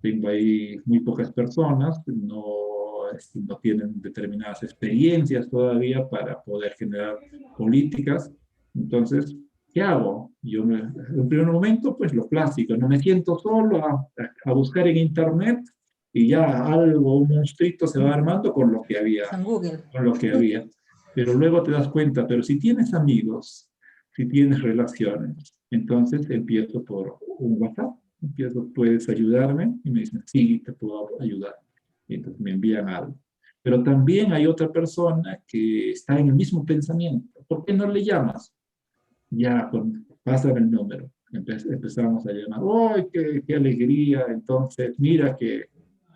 Tengo ahí muy pocas personas, no tienen determinadas experiencias todavía para poder generar políticas, entonces, ¿qué hago? En un primer momento, pues lo clásico, no me siento solo a buscar en internet y ya algo, un monstruito se va armando con lo que había. Con lo que había. Pero luego te das cuenta, pero si tienes amigos, si tienes relaciones, entonces empiezo por un WhatsApp, puedes ayudarme, y me dicen, sí, te puedo ayudar. Y entonces me envían algo. Pero también hay otra persona que está en el mismo pensamiento. ¿Por qué no le llamas? Ya, pasan el número. Empezamos a llamar, ¡ay, qué alegría! Entonces, mira que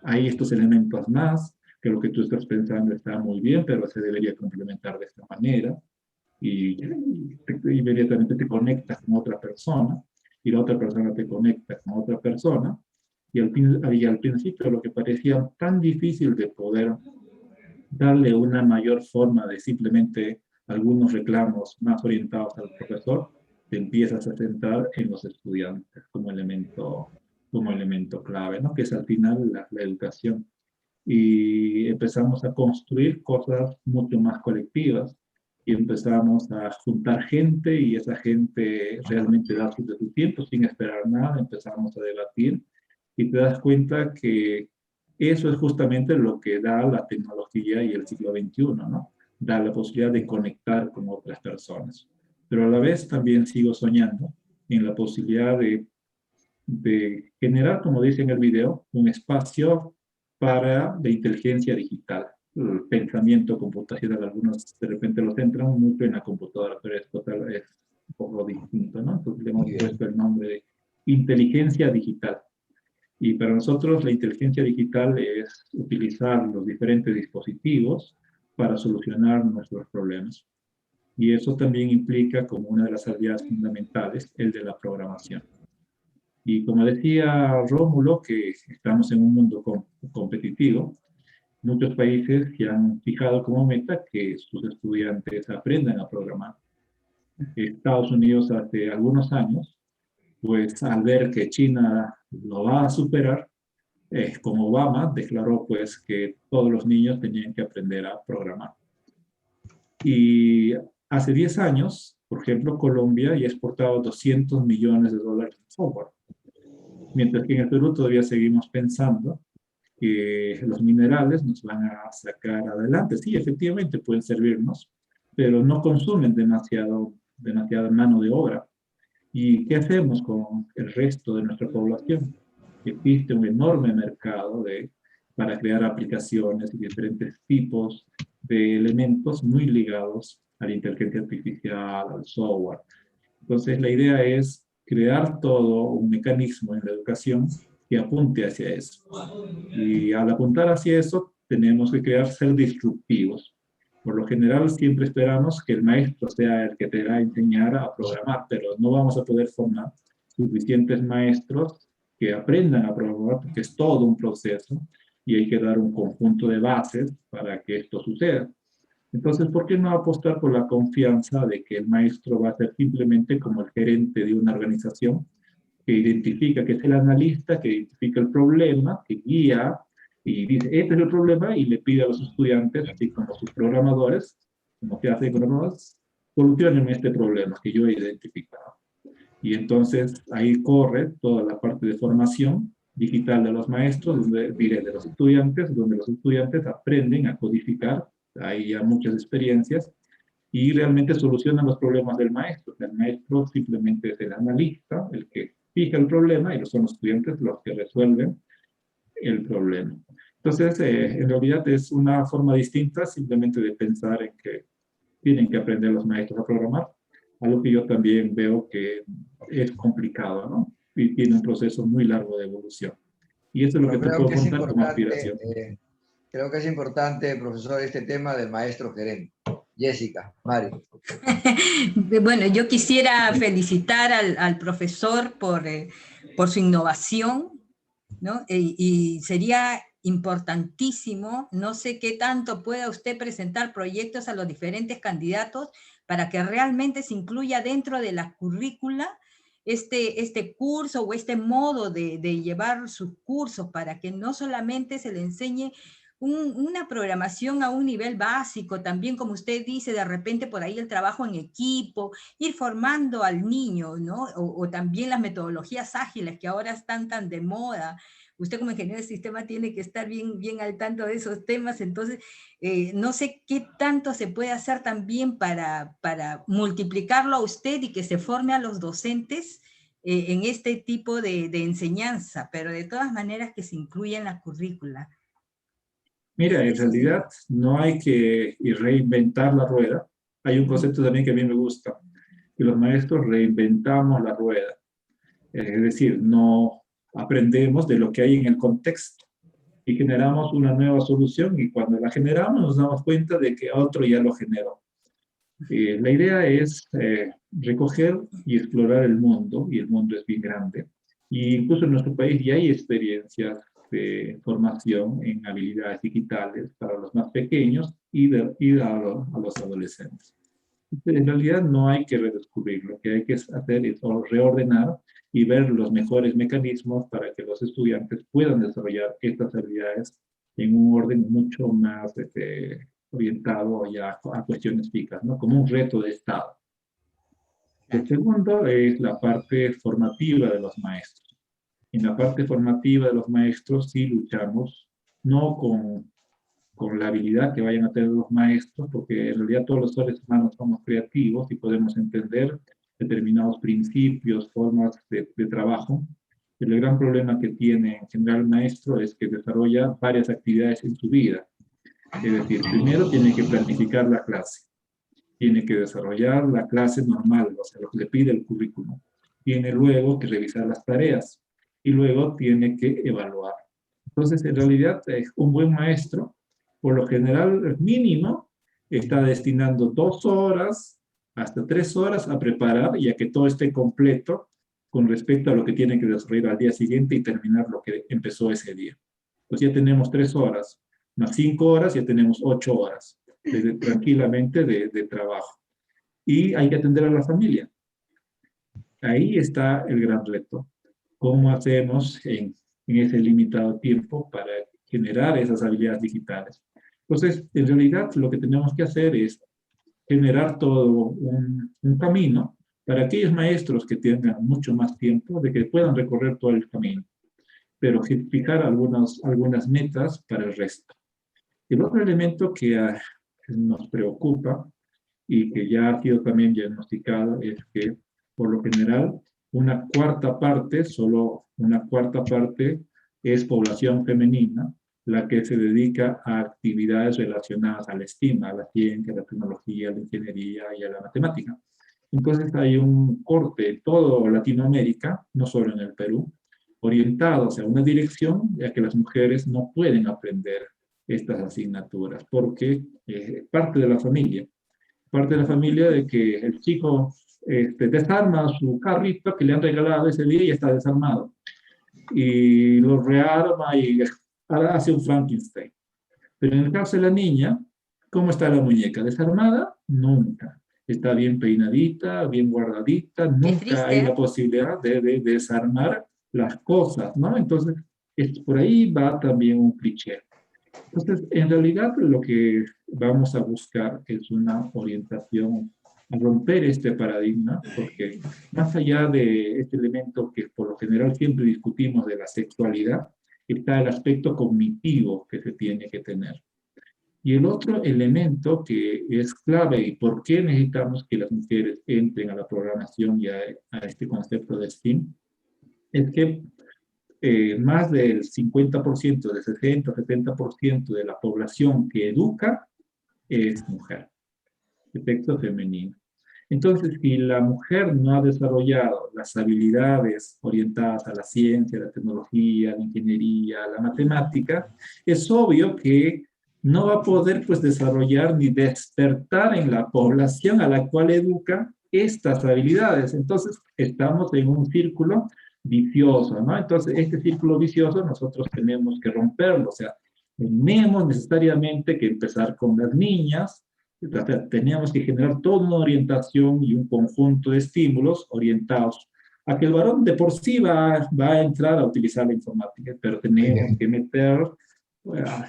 hay estos elementos más, que lo que tú estás pensando está muy bien, pero se debería complementar de esta manera. Y inmediatamente te conectas con otra persona, y la otra persona te conecta con otra persona, y al principio lo que parecía tan difícil de poder darle una mayor forma de simplemente algunos reclamos más orientados al profesor, te empiezas a centrar en los estudiantes como elemento clave, ¿no? Que es al final la educación. Y empezamos a construir cosas mucho más colectivas, y empezamos a juntar gente, y esa gente realmente da su tiempo sin esperar nada, empezamos a debatir, y te das cuenta que eso es justamente lo que da la tecnología y el siglo XXI, ¿no? Da la posibilidad de conectar con otras personas. Pero a la vez también sigo soñando en la posibilidad de generar, como dice en el video, un espacio para la inteligencia digital. El pensamiento computacional, algunos de repente lo centran mucho en la computadora, pero es un poco distinto, ¿no? Entonces le hemos puesto el nombre de inteligencia digital. Y para nosotros la inteligencia digital es utilizar los diferentes dispositivos para solucionar nuestros problemas. Y eso también implica como una de las habilidades fundamentales el de la programación. Y como decía Rómulo, que estamos en un mundo competitivo, muchos países se han fijado como meta que sus estudiantes aprendan a programar. Estados Unidos hace algunos años, pues al ver que China lo va a superar, como Obama declaró pues que todos los niños tenían que aprender a programar. Y hace 10 años, por ejemplo, Colombia ya exportaba $200 millones en software. Mientras que en el Perú todavía seguimos pensando que los minerales nos van a sacar adelante. Sí, efectivamente pueden servirnos, pero no consumen demasiada mano de obra. ¿Y qué hacemos con el resto de nuestra población? Existe un enorme mercado para crear aplicaciones y diferentes tipos de elementos muy ligados a la inteligencia artificial, al software. Entonces, la idea es crear todo un mecanismo en la educación que apunte hacia eso. Y al apuntar hacia eso, tenemos que ser disruptivos. Por lo general, siempre esperamos que el maestro sea el que te va a enseñar a programar, pero no vamos a poder formar suficientes maestros que aprendan a programar, porque es todo un proceso y hay que dar un conjunto de bases para que esto suceda. Entonces, ¿por qué no apostar por la confianza de que el maestro va a ser simplemente como el gerente de una organización que identifica, que es el analista, que identifica el problema, que guía y dice, este es el problema, y le pide a los estudiantes, así como sus programadores, como se hace con programadores, solucionen este problema que yo he identificado. Y entonces ahí corre toda la parte de formación digital de los maestros, de los estudiantes, donde los estudiantes aprenden a codificar, hay ya muchas experiencias, y realmente solucionan los problemas del maestro. El maestro simplemente es el analista, el que fija el problema, y son los estudiantes los que resuelven el problema. Entonces, en realidad es una forma distinta simplemente de pensar en que tienen que aprender los maestros a programar, algo que yo también veo que es complicado, ¿no? Y tiene un proceso muy largo de evolución. Y eso es lo que te puedo contar como aspiración. Creo que es importante, profesor, este tema del maestro gerente. Jessica, Mari. Bueno, yo quisiera felicitar al profesor por su innovación, ¿no? Y sería importantísimo, no sé qué tanto pueda usted presentar proyectos a los diferentes candidatos para que realmente se incluya dentro de la currícula este curso o este modo de llevar sus cursos, para que no solamente se le enseñe una programación a un nivel básico, también como usted dice, de repente por ahí el trabajo en equipo, ir formando al niño, ¿no? O también las metodologías ágiles que ahora están tan de moda. Usted como ingeniero de sistema tiene que estar bien al tanto de esos temas, entonces no sé qué tanto se puede hacer también para multiplicarlo a usted y que se forme a los docentes en este tipo de enseñanza, pero de todas maneras que se incluya en la currícula. Mira, en realidad no hay que reinventar la rueda. Hay un concepto también que a mí me gusta, que los maestros reinventamos la rueda. Es decir, no aprendemos de lo que hay en el contexto y generamos una nueva solución, y cuando la generamos nos damos cuenta de que otro ya lo generó. La idea es recoger y explorar el mundo, y el mundo es bien grande, y incluso en nuestro país ya hay experiencias de formación en habilidades digitales para los más pequeños y a los adolescentes. Entonces, en realidad no hay que redescubrir, lo que hay que hacer es reordenar y ver los mejores mecanismos para que los estudiantes puedan desarrollar estas habilidades en un orden mucho más orientado ya a cuestiones fijas, ¿no? Como un reto de Estado. El segundo es la parte formativa de los maestros. En la parte formativa de los maestros sí luchamos, no con la habilidad que vayan a tener los maestros, porque en realidad todos los seres humanos somos creativos y podemos entender determinados principios, formas de trabajo. El gran problema que tiene en general el maestro es que desarrolla varias actividades en su vida. Es decir, primero tiene que planificar la clase, tiene que desarrollar la clase normal, o sea, lo que le pide el currículum. Tiene luego que revisar las tareas y luego tiene que evaluar. Entonces, en realidad, un buen maestro, por lo general, mínimo, está destinando 2 horas hasta 3 horas a preparar, y a que todo esté completo con respecto a lo que tienen que desarrollar al día siguiente y terminar lo que empezó ese día. Entonces ya tenemos 3 horas, más 5 horas, ya tenemos 8 horas tranquilamente de trabajo. Y hay que atender a la familia. Ahí está el gran reto. ¿Cómo hacemos en ese limitado tiempo para generar esas habilidades digitales? Entonces, en realidad, lo que tenemos que hacer es generar todo un camino para aquellos maestros que tengan mucho más tiempo, de que puedan recorrer todo el camino, pero fijar algunas metas para el resto. El otro elemento que nos preocupa y que ya ha sido también diagnosticado es que, por lo general, solo una cuarta parte es población femenina, la que se dedica a actividades relacionadas a la STEAM, a la ciencia, a la tecnología, a la ingeniería y a la matemática. Entonces hay un corte en toda Latinoamérica, no solo en el Perú, orientado hacia una dirección, ya que las mujeres no pueden aprender estas asignaturas, porque parte de la familia de que el chico desarma su carrito que le han regalado ese día y está desarmado, y lo rearma y hace un Frankenstein. Pero en el caso de la niña, ¿cómo está la muñeca? ¿Desarmada? Nunca. Está bien peinadita, bien guardadita, nunca hay la posibilidad de desarmar las cosas, ¿no? Entonces, por ahí va también un cliché. Entonces, en realidad, lo que vamos a buscar es una orientación a romper este paradigma, porque más allá de este elemento que por lo general siempre discutimos de la sexualidad, está el aspecto cognitivo que se tiene que tener. Y el otro elemento que es clave y por qué necesitamos que las mujeres entren a la programación y a este concepto de STEAM, es que más del 50%, del 60-70% de la población que educa es mujer, de sexo femenino. Entonces, si la mujer no ha desarrollado las habilidades orientadas a la ciencia, a la tecnología, a la ingeniería, a la matemática, es obvio que no va a poder pues, desarrollar ni despertar en la población a la cual educa estas habilidades. Entonces, estamos en un círculo vicioso, ¿no? Entonces, este círculo vicioso nosotros tenemos que romperlo. O sea, tenemos necesariamente que empezar con las niñas. O sea, teníamos que generar toda una orientación y un conjunto de estímulos orientados a que el varón de por sí va a entrar a utilizar la informática, pero tenemos que meter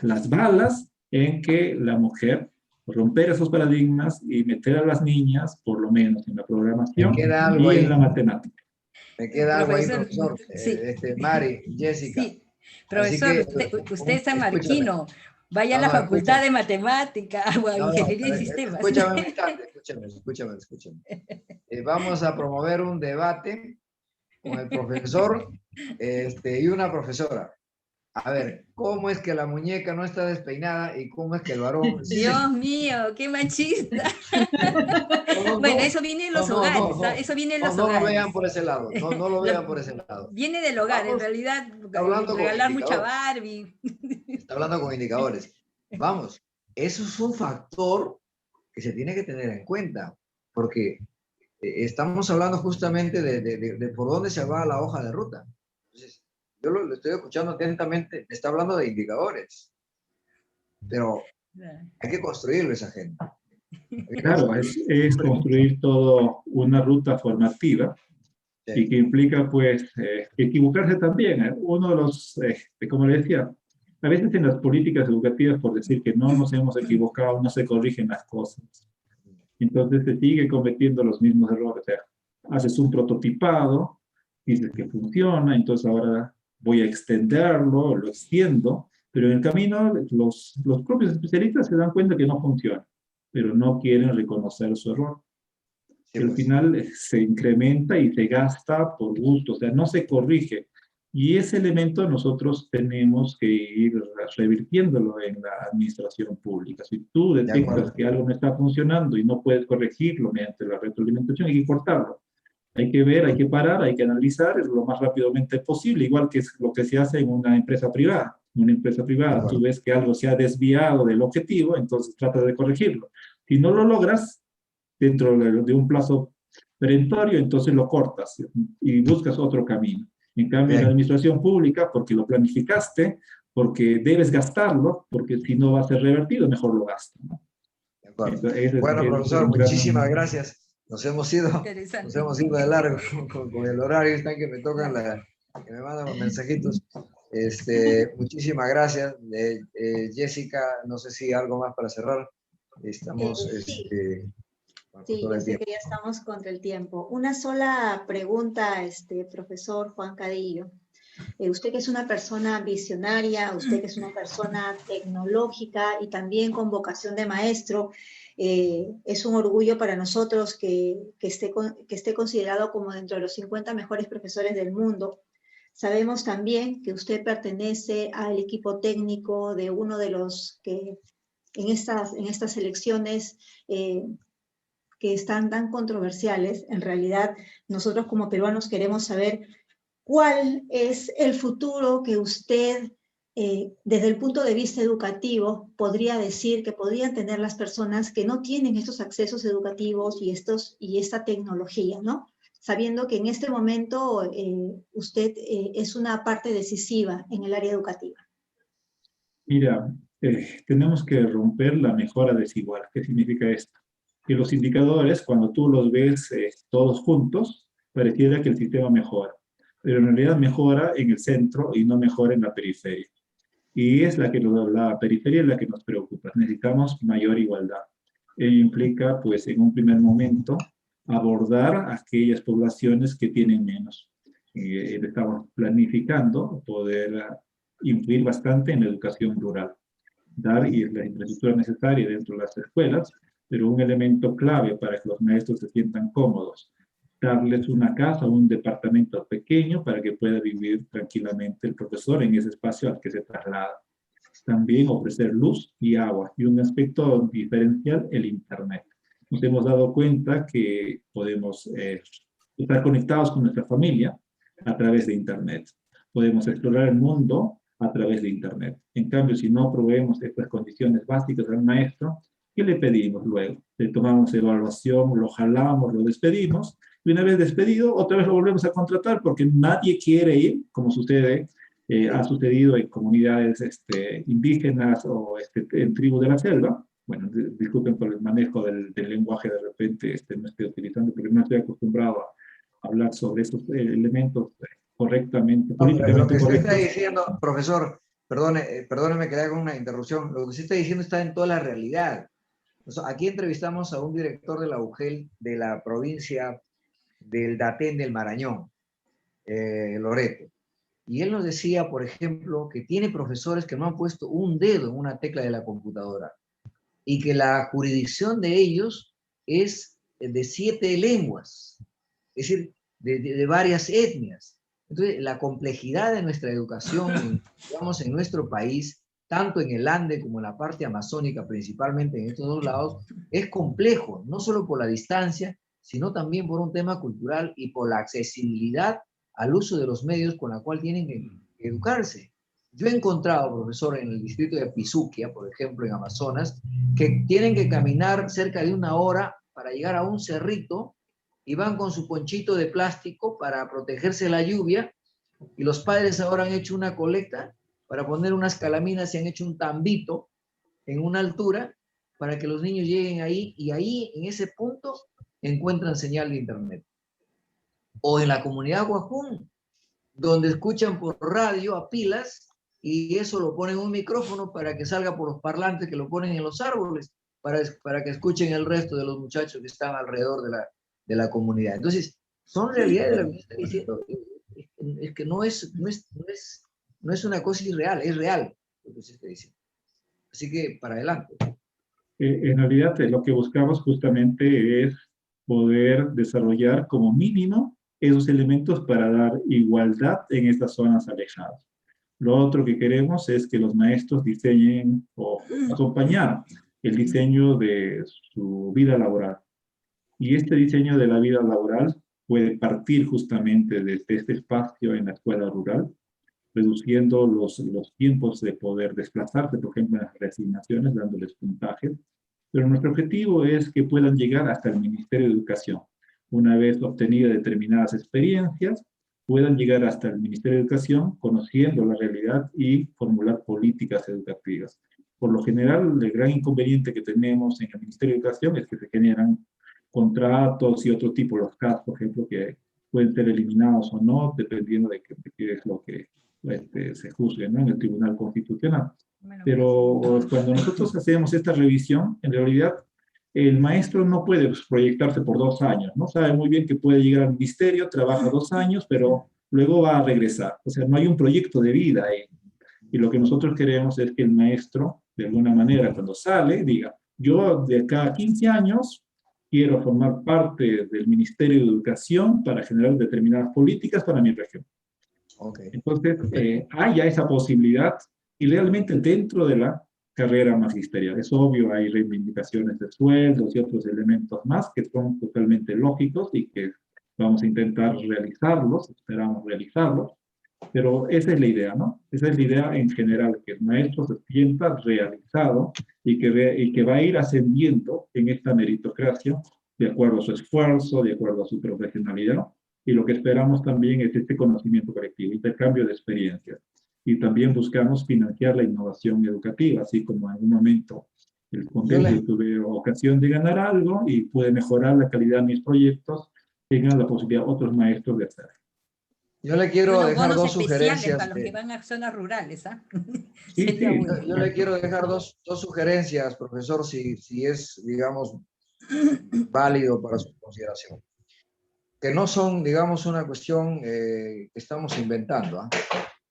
las balas en que la mujer, romper esos paradigmas y meter a las niñas, por lo menos en la programación y en la matemática. Me queda algo ahí, profesor. Sí. Mari, Jessica. Sí. Profesor, usted es sanmarquino. Vaya a la Facultad de Matemática o a Ingeniería y Sistemas. Escúchame un instante, escúchame. Vamos a promover un debate con el profesor y una profesora. A ver, ¿cómo es que la muñeca no está despeinada y cómo es que el varón... Dios mío, qué machista. Bueno, eso viene en los hogares. Eso viene en los hogares. No lo vean por ese lado. No lo vean por ese lado. Viene del hogar, en realidad. Regalar mucha Barbie. Está hablando con indicadores. Vamos, eso es un factor que se tiene que tener en cuenta, porque estamos hablando justamente de por dónde se va la hoja de ruta. Entonces, yo lo estoy escuchando atentamente, está hablando de indicadores, pero hay que construirlo esa agenda. Claro, es construir toda una ruta formativa y que implica, pues, equivocarse también. Uno de los, como le decía, a veces en las políticas educativas, por decir que no nos hemos equivocado, no se corrigen las cosas. Entonces se sigue cometiendo los mismos errores. O sea, haces un prototipado, dices que funciona, entonces ahora voy a extenderlo, lo extiendo, pero en el camino los propios especialistas se dan cuenta que no funciona, pero no quieren reconocer su error. Sí, al final se incrementa y se gasta por gusto, o sea, no se corrige. Y ese elemento nosotros tenemos que ir revirtiéndolo en la administración pública. Si tú detectas que algo no está funcionando y no puedes corregirlo mediante la retroalimentación, hay que cortarlo. Hay que ver, hay que parar, hay que analizar lo más rápidamente posible, igual que es lo que se hace en una empresa privada. En una empresa privada, tú ves que algo se ha desviado del objetivo, entonces trata de corregirlo. Si no lo logras dentro de un plazo perentorio, entonces lo cortas y buscas otro camino. En cambio, en la administración pública, porque lo planificaste, porque debes gastarlo, porque si no va a ser revertido, mejor lo gastas, ¿no? De acuerdo. Entonces, Bueno, profesor, muchísimas gracias. Nos hemos ido de largo con el horario, están que me tocan que me mandan los mensajitos. Muchísimas gracias. Jessica, no sé si algo más para cerrar. Estamos... Sí, yo sé que ya estamos contra el tiempo. Una sola pregunta, profesor Juan Cadillo. Usted que es una persona visionaria, usted que es una persona tecnológica y también con vocación de maestro, es un orgullo para nosotros que esté considerado como dentro de los 50 mejores profesores del mundo. Sabemos también que usted pertenece al equipo técnico de uno de los que en estas elecciones que están tan controversiales. En realidad, nosotros como peruanos queremos saber cuál es el futuro que usted, desde el punto de vista educativo, podría decir que podrían tener las personas que no tienen estos accesos educativos y esta tecnología, ¿no? Sabiendo que en este momento usted es una parte decisiva en el área educativa. Mira, tenemos que romper la mejora desigual. ¿Qué significa esto? Que los indicadores, cuando tú los ves todos juntos, pareciera que el sistema mejora, pero en realidad mejora en el centro y no mejora en la periferia. Y es la periferia es la que nos preocupa. Necesitamos mayor igualdad. Ello implica, pues, en un primer momento, abordar aquellas poblaciones que tienen menos. Estamos planificando poder influir bastante en la educación rural, dar la infraestructura necesaria dentro de las escuelas, pero un elemento clave para que los maestros se sientan cómodos, darles una casa o un departamento pequeño para que pueda vivir tranquilamente el profesor en ese espacio al que se traslada. También ofrecer luz y agua, y un aspecto diferencial, el Internet. Nos hemos dado cuenta que podemos estar conectados con nuestra familia a través de Internet. Podemos explorar el mundo a través de Internet. En cambio, si no proveemos estas condiciones básicas al maestro, ¿qué le pedimos luego? Le tomamos evaluación, lo jalamos, lo despedimos, y una vez despedido, otra vez lo volvemos a contratar porque nadie quiere ir, como ha sucedido en comunidades indígenas o en tribus de la selva. Bueno, disculpen por el manejo del lenguaje, de repente no estoy utilizando, porque no estoy acostumbrado a hablar sobre esos elementos correctamente, políticamente lo que usted correctos. está diciendo, profesor, perdóneme que le haga una interrupción, lo que usted está diciendo está en toda la realidad. Aquí entrevistamos a un director de la UGEL de la provincia del Datén del Marañón, Loreto, y él nos decía, por ejemplo, que tiene profesores que no han puesto un dedo en una tecla de la computadora y que la jurisdicción de ellos es de 7 lenguas, es decir, de varias etnias. Entonces, la complejidad de nuestra educación, digamos, en nuestro país, tanto en el Ande como en la parte amazónica, principalmente en estos dos lados, es complejo, no solo por la distancia, sino también por un tema cultural y por la accesibilidad al uso de los medios con la cual tienen que educarse. Yo he encontrado, profesor, en el distrito de Pizuquia, por ejemplo, en Amazonas, que tienen que caminar cerca de 1 hora para llegar a un cerrito y van con su ponchito de plástico para protegerse de la lluvia, y los padres ahora han hecho una colecta para poner unas calaminas y han hecho un tambito en una altura para que los niños lleguen ahí, y ahí, en ese punto, encuentran señal de internet. O en la comunidad Guajún, donde escuchan por radio a pilas, y eso lo ponen en un micrófono para que salga por los parlantes que lo ponen en los árboles, para que escuchen el resto de los muchachos que están alrededor de la comunidad. Entonces, son realidades de lo que está diciendo. Es que no es una cosa irreal, es real lo que se está diciendo. Así que, para adelante. En realidad, lo que buscamos justamente es poder desarrollar como mínimo esos elementos para dar igualdad en estas zonas alejadas. Lo otro que queremos es que los maestros diseñen o acompañar el diseño de su vida laboral. Y este diseño de la vida laboral puede partir justamente desde este espacio en la escuela rural, reduciendo los tiempos de poder desplazarse, por ejemplo, en las reasignaciones, dándoles puntajes. Pero nuestro objetivo es que puedan llegar hasta el Ministerio de Educación, una vez obtenidas determinadas experiencias, puedan llegar hasta el Ministerio de Educación conociendo la realidad y formular políticas educativas. Por lo general, el gran inconveniente que tenemos en el Ministerio de Educación es que se generan contratos y otro tipo de casos, por ejemplo, que pueden ser eliminados o no, dependiendo de qué es lo que se juzgue, ¿no?, en el Tribunal Constitucional. Pero cuando nosotros hacemos esta revisión, en realidad el maestro no puede proyectarse por 2 años, ¿no? Sabe muy bien que puede llegar al ministerio, trabaja 2 años, pero luego va a regresar. O sea, no hay un proyecto de vida ahí. Y lo que nosotros queremos es que el maestro, de alguna manera, cuando sale, diga, yo de acá a 15 años quiero formar parte del Ministerio de Educación para generar determinadas políticas para mi región. Okay. Entonces, haya esa posibilidad y realmente dentro de la carrera magisterial. Es obvio, hay reivindicaciones de sueldos y otros elementos más que son totalmente lógicos y que vamos a intentar realizarlos, esperamos realizarlos, pero esa es la idea, ¿no? Esa es la idea en general, que el maestro se sienta realizado y que va a ir ascendiendo en esta meritocracia de acuerdo a su esfuerzo, de acuerdo a su profesionalidad, y lo que esperamos también es este conocimiento colectivo, intercambio de experiencias. Y también buscamos financiar la innovación educativa, así como en un momento el contexto tuve ocasión de ganar algo y pude mejorar la calidad de mis proyectos, tengan la posibilidad otros maestros de hacer. Yo le quiero dejar bonos dos especiales sugerencias. para los que van a zonas rurales, ¿ah? Sí, Sería sí. bueno. Yo le quiero dejar dos sugerencias, profesor, si es, digamos, válido para su consideración. Que no son, digamos, una cuestión que estamos inventando, ¿eh?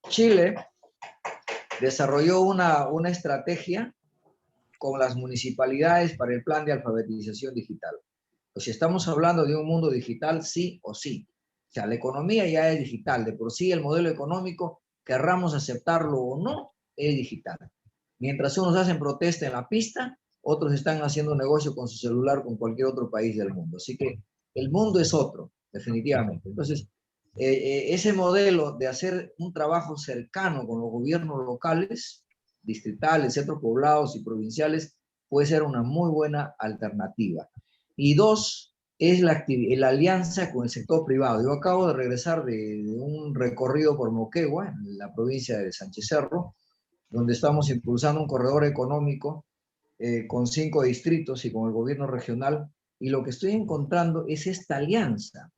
Chile desarrolló una estrategia con las municipalidades para el plan de alfabetización digital. Pues si estamos hablando de un mundo digital, sí o sí. O sea, la economía ya es digital. De por sí el modelo económico, querramos aceptarlo o no, es digital. Mientras unos hacen protesta en la pista, otros están haciendo negocio con su celular con cualquier otro país del mundo. Así que el mundo es otro, definitivamente. Entonces, ese modelo de hacer un trabajo cercano con los gobiernos locales, distritales, centros poblados y provinciales, puede ser una muy buena alternativa. Y dos, es la alianza con el sector privado. Yo acabo de regresar de un recorrido por Moquegua, en la provincia de Sánchez Cerro, donde estamos impulsando un corredor económico con 5 distritos y con el gobierno regional, y lo que estoy encontrando es esta alianza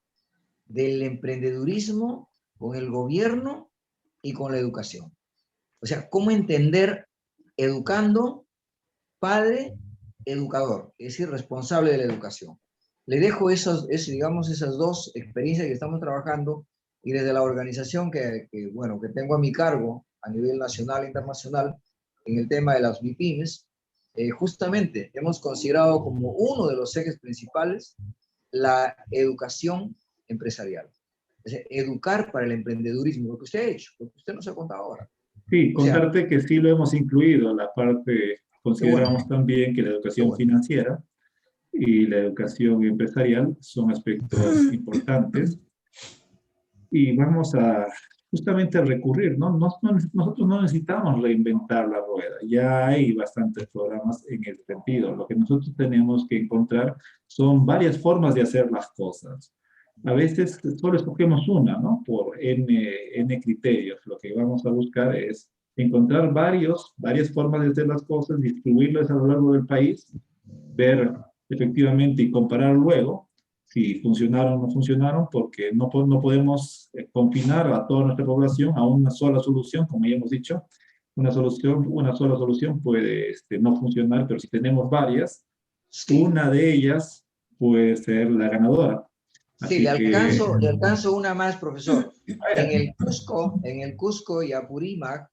del emprendedurismo con el gobierno y con la educación. O sea, cómo entender educando, padre, educador, es decir, responsable de la educación. Le dejo digamos, esas dos experiencias que estamos trabajando, y desde la organización que tengo a mi cargo a nivel nacional e internacional en el tema de las MIPYMES, justamente hemos considerado como uno de los ejes principales la educación empresarial. Es decir, educar para el emprendedurismo, lo que usted ha hecho, lo que usted nos ha contado ahora. Sí, contarte que sí lo hemos incluido en la parte, consideramos también que la educación financiera y la educación empresarial son aspectos importantes, y vamos a justamente recurrir, ¿no? Nosotros no necesitamos reinventar la rueda, ya hay bastantes programas en el sentido. Lo que nosotros tenemos que encontrar son varias formas de hacer las cosas. A veces solo escogemos una, ¿no? Por N criterios. Lo que vamos a buscar es encontrar varias formas de hacer las cosas, distribuirlas a lo largo del país, ver efectivamente y comparar luego si funcionaron o no funcionaron, porque no podemos confinar a toda nuestra población a una sola solución, como ya hemos dicho. Una sola solución puede no funcionar, pero si tenemos varias, una de ellas puede ser la ganadora. Sí, le alcanzo una más, profesor. En el Cusco y Apurímac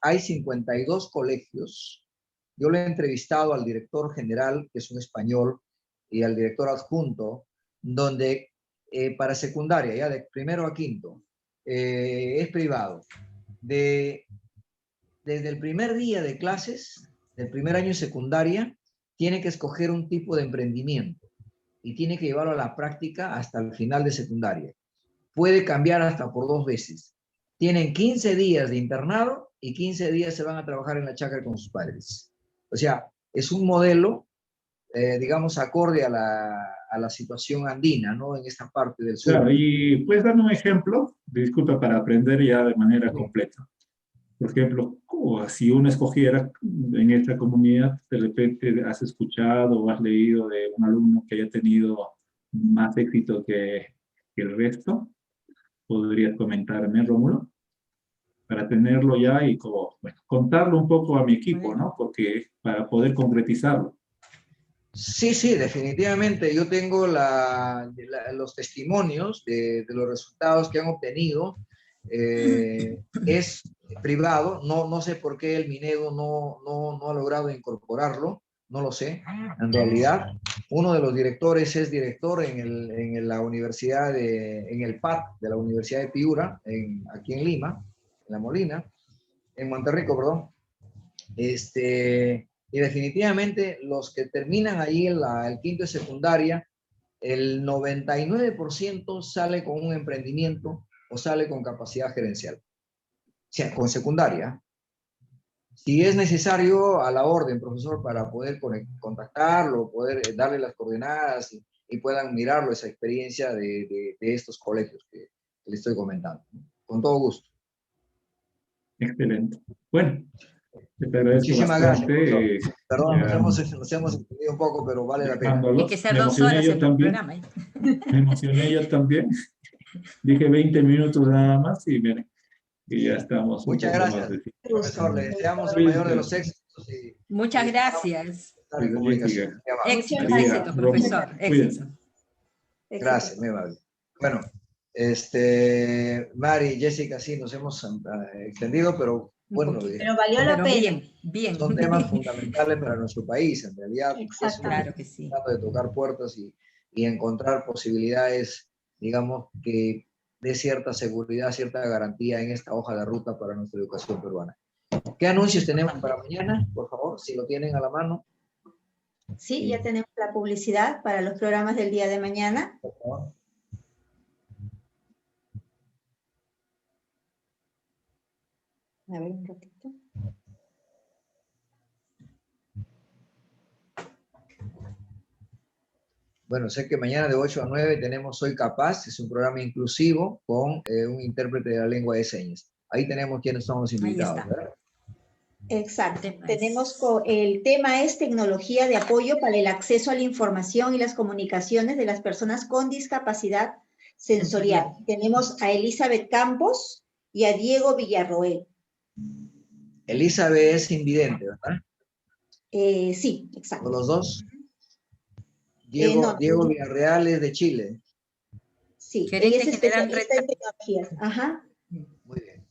hay 52 colegios. Yo le he entrevistado al director general, que es un español, y al director adjunto, donde para secundaria, ya de primero a quinto, es privado. Desde el primer día de clases, del primer año de secundaria, tiene que escoger un tipo de emprendimiento y tiene que llevarlo a la práctica hasta el final de secundaria. Puede cambiar hasta por 2 veces. Tienen 15 días de internado y 15 días se van a trabajar en la chacra con sus padres. O sea, es un modelo digamos, acorde a a la situación andina, ¿no? En esta parte del sur. Claro, y puedes darme un ejemplo, disculpa, para aprender ya de manera completa. Por ejemplo, si uno escogiera en esta comunidad, de repente has escuchado o has leído de un alumno que haya tenido más éxito que el resto, ¿podrías comentarme, Rómulo? Para tenerlo ya y como, bueno, contarlo un poco a mi equipo, ¿no? Porque para poder concretizarlo. Sí, sí, definitivamente. Yo tengo los testimonios de los resultados que han obtenido. Es privado, no sé por qué el Minedo no ha logrado incorporarlo, no lo sé. En realidad, uno de los directores es director en la universidad, en el PAT de la Universidad de Piura, aquí en Lima, en La Molina, en Monterrico, perdón. Y definitivamente los que terminan ahí el quinto de secundaria, el 99% sale con un emprendimiento o sale con capacidad gerencial. O sea, con secundaria. Si es necesario, a la orden, profesor, para poder contactarlo, poder darle las coordenadas y puedan mirarlo, esa experiencia de estos colegios que le estoy comentando. Con todo gusto. Excelente. Bueno, te agradezco Muchísimas bastante. gracias. Perdón, nos hemos extendido un poco, pero vale la pena. Hay que ser 2 horas el programa. Me emocioné yo también. Dije 20 minutos nada más y miren, y ya estamos. Muchas gracias, profesor. Le deseamos el mayor de los éxitos. Muchas gracias. Éxito, profesor. Éxito. Gracias, muy amable. Bueno, Mari y Jessica, sí, nos hemos extendido, pero bueno, pero valió la pena. Bien. Son temas fundamentales para nuestro país, en realidad. Claro que sí. Tratando de tocar puertas y encontrar posibilidades, digamos, que dé cierta seguridad, cierta garantía en esta hoja de ruta para nuestra educación peruana. ¿Qué anuncios tenemos para mañana? Por favor, si lo tienen a la mano. Sí, ya tenemos la publicidad para los programas del día de mañana. Por favor. A ver, un ratito. Bueno, sé que mañana de 8 a 9 tenemos Soy Capaz, es un programa inclusivo con un intérprete de la lengua de señas. Ahí tenemos quienes son los invitados, ¿verdad? Exacto. Tenemos el tema es tecnología de apoyo para el acceso a la información y las comunicaciones de las personas con discapacidad sensorial. Tenemos a Elizabeth Campos y a Diego Villarroel. Elizabeth es invidente, ¿verdad? Sí, exacto. ¿Los dos? Diego Villarreal es de Chile. Sí, ella es especialista en tecnologías. Ajá. Muy bien.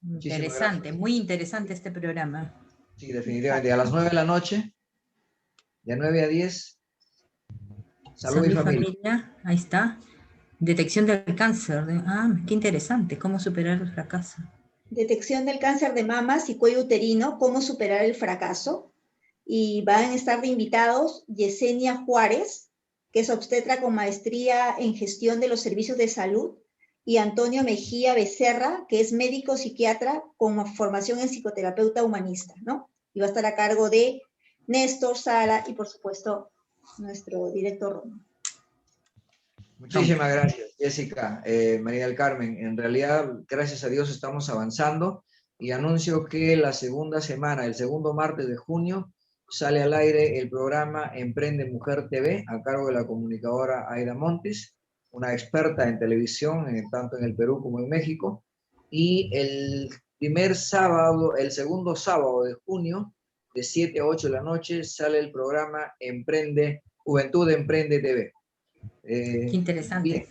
Interesante, muy interesante este programa. Sí, definitivamente. A las 9 de la noche, de 9 a 10. Salud y familia. Ahí está. Detección del cáncer. Qué interesante. ¿Cómo superar el fracaso? Detección del cáncer de mamas y cuello uterino. ¿Cómo superar el fracaso? Y van a estar de invitados Yesenia Juárez, que es obstetra con maestría en gestión de los servicios de salud, y Antonio Mejía Becerra, que es médico psiquiatra con formación en psicoterapeuta humanista, ¿no? Y va a estar a cargo de Néstor Sala y, por supuesto, nuestro director Rómulo. Muchísimas gracias, Jessica, María del Carmen. En realidad, gracias a Dios estamos avanzando y anuncio que la segunda semana, el segundo martes de junio, sale al aire el programa Emprende Mujer TV, a cargo de la comunicadora Aida Montes, una experta en televisión, tanto en el Perú como en México. Y el segundo sábado de junio, de 7 a 8 de la noche, sale el programa Juventud Emprende TV. Qué interesante. Bien,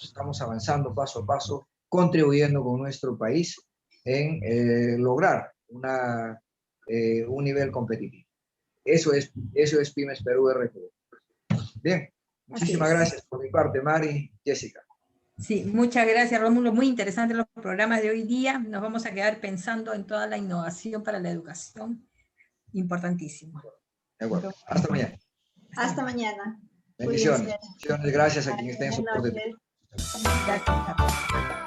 estamos avanzando paso a paso, contribuyendo con nuestro país en lograr un nivel competitivo. Eso es Pymes Perú RTV. Bien, muchísimas gracias por mi parte, Mari, Jessica. Sí, muchas gracias, Rómulo. Muy interesantes los programas de hoy día. Nos vamos a quedar pensando en toda la innovación para la educación. Importantísimo. De acuerdo. Hasta mañana. Hasta mañana. Bendiciones. Gracias a quien esté en soporte. Gracias.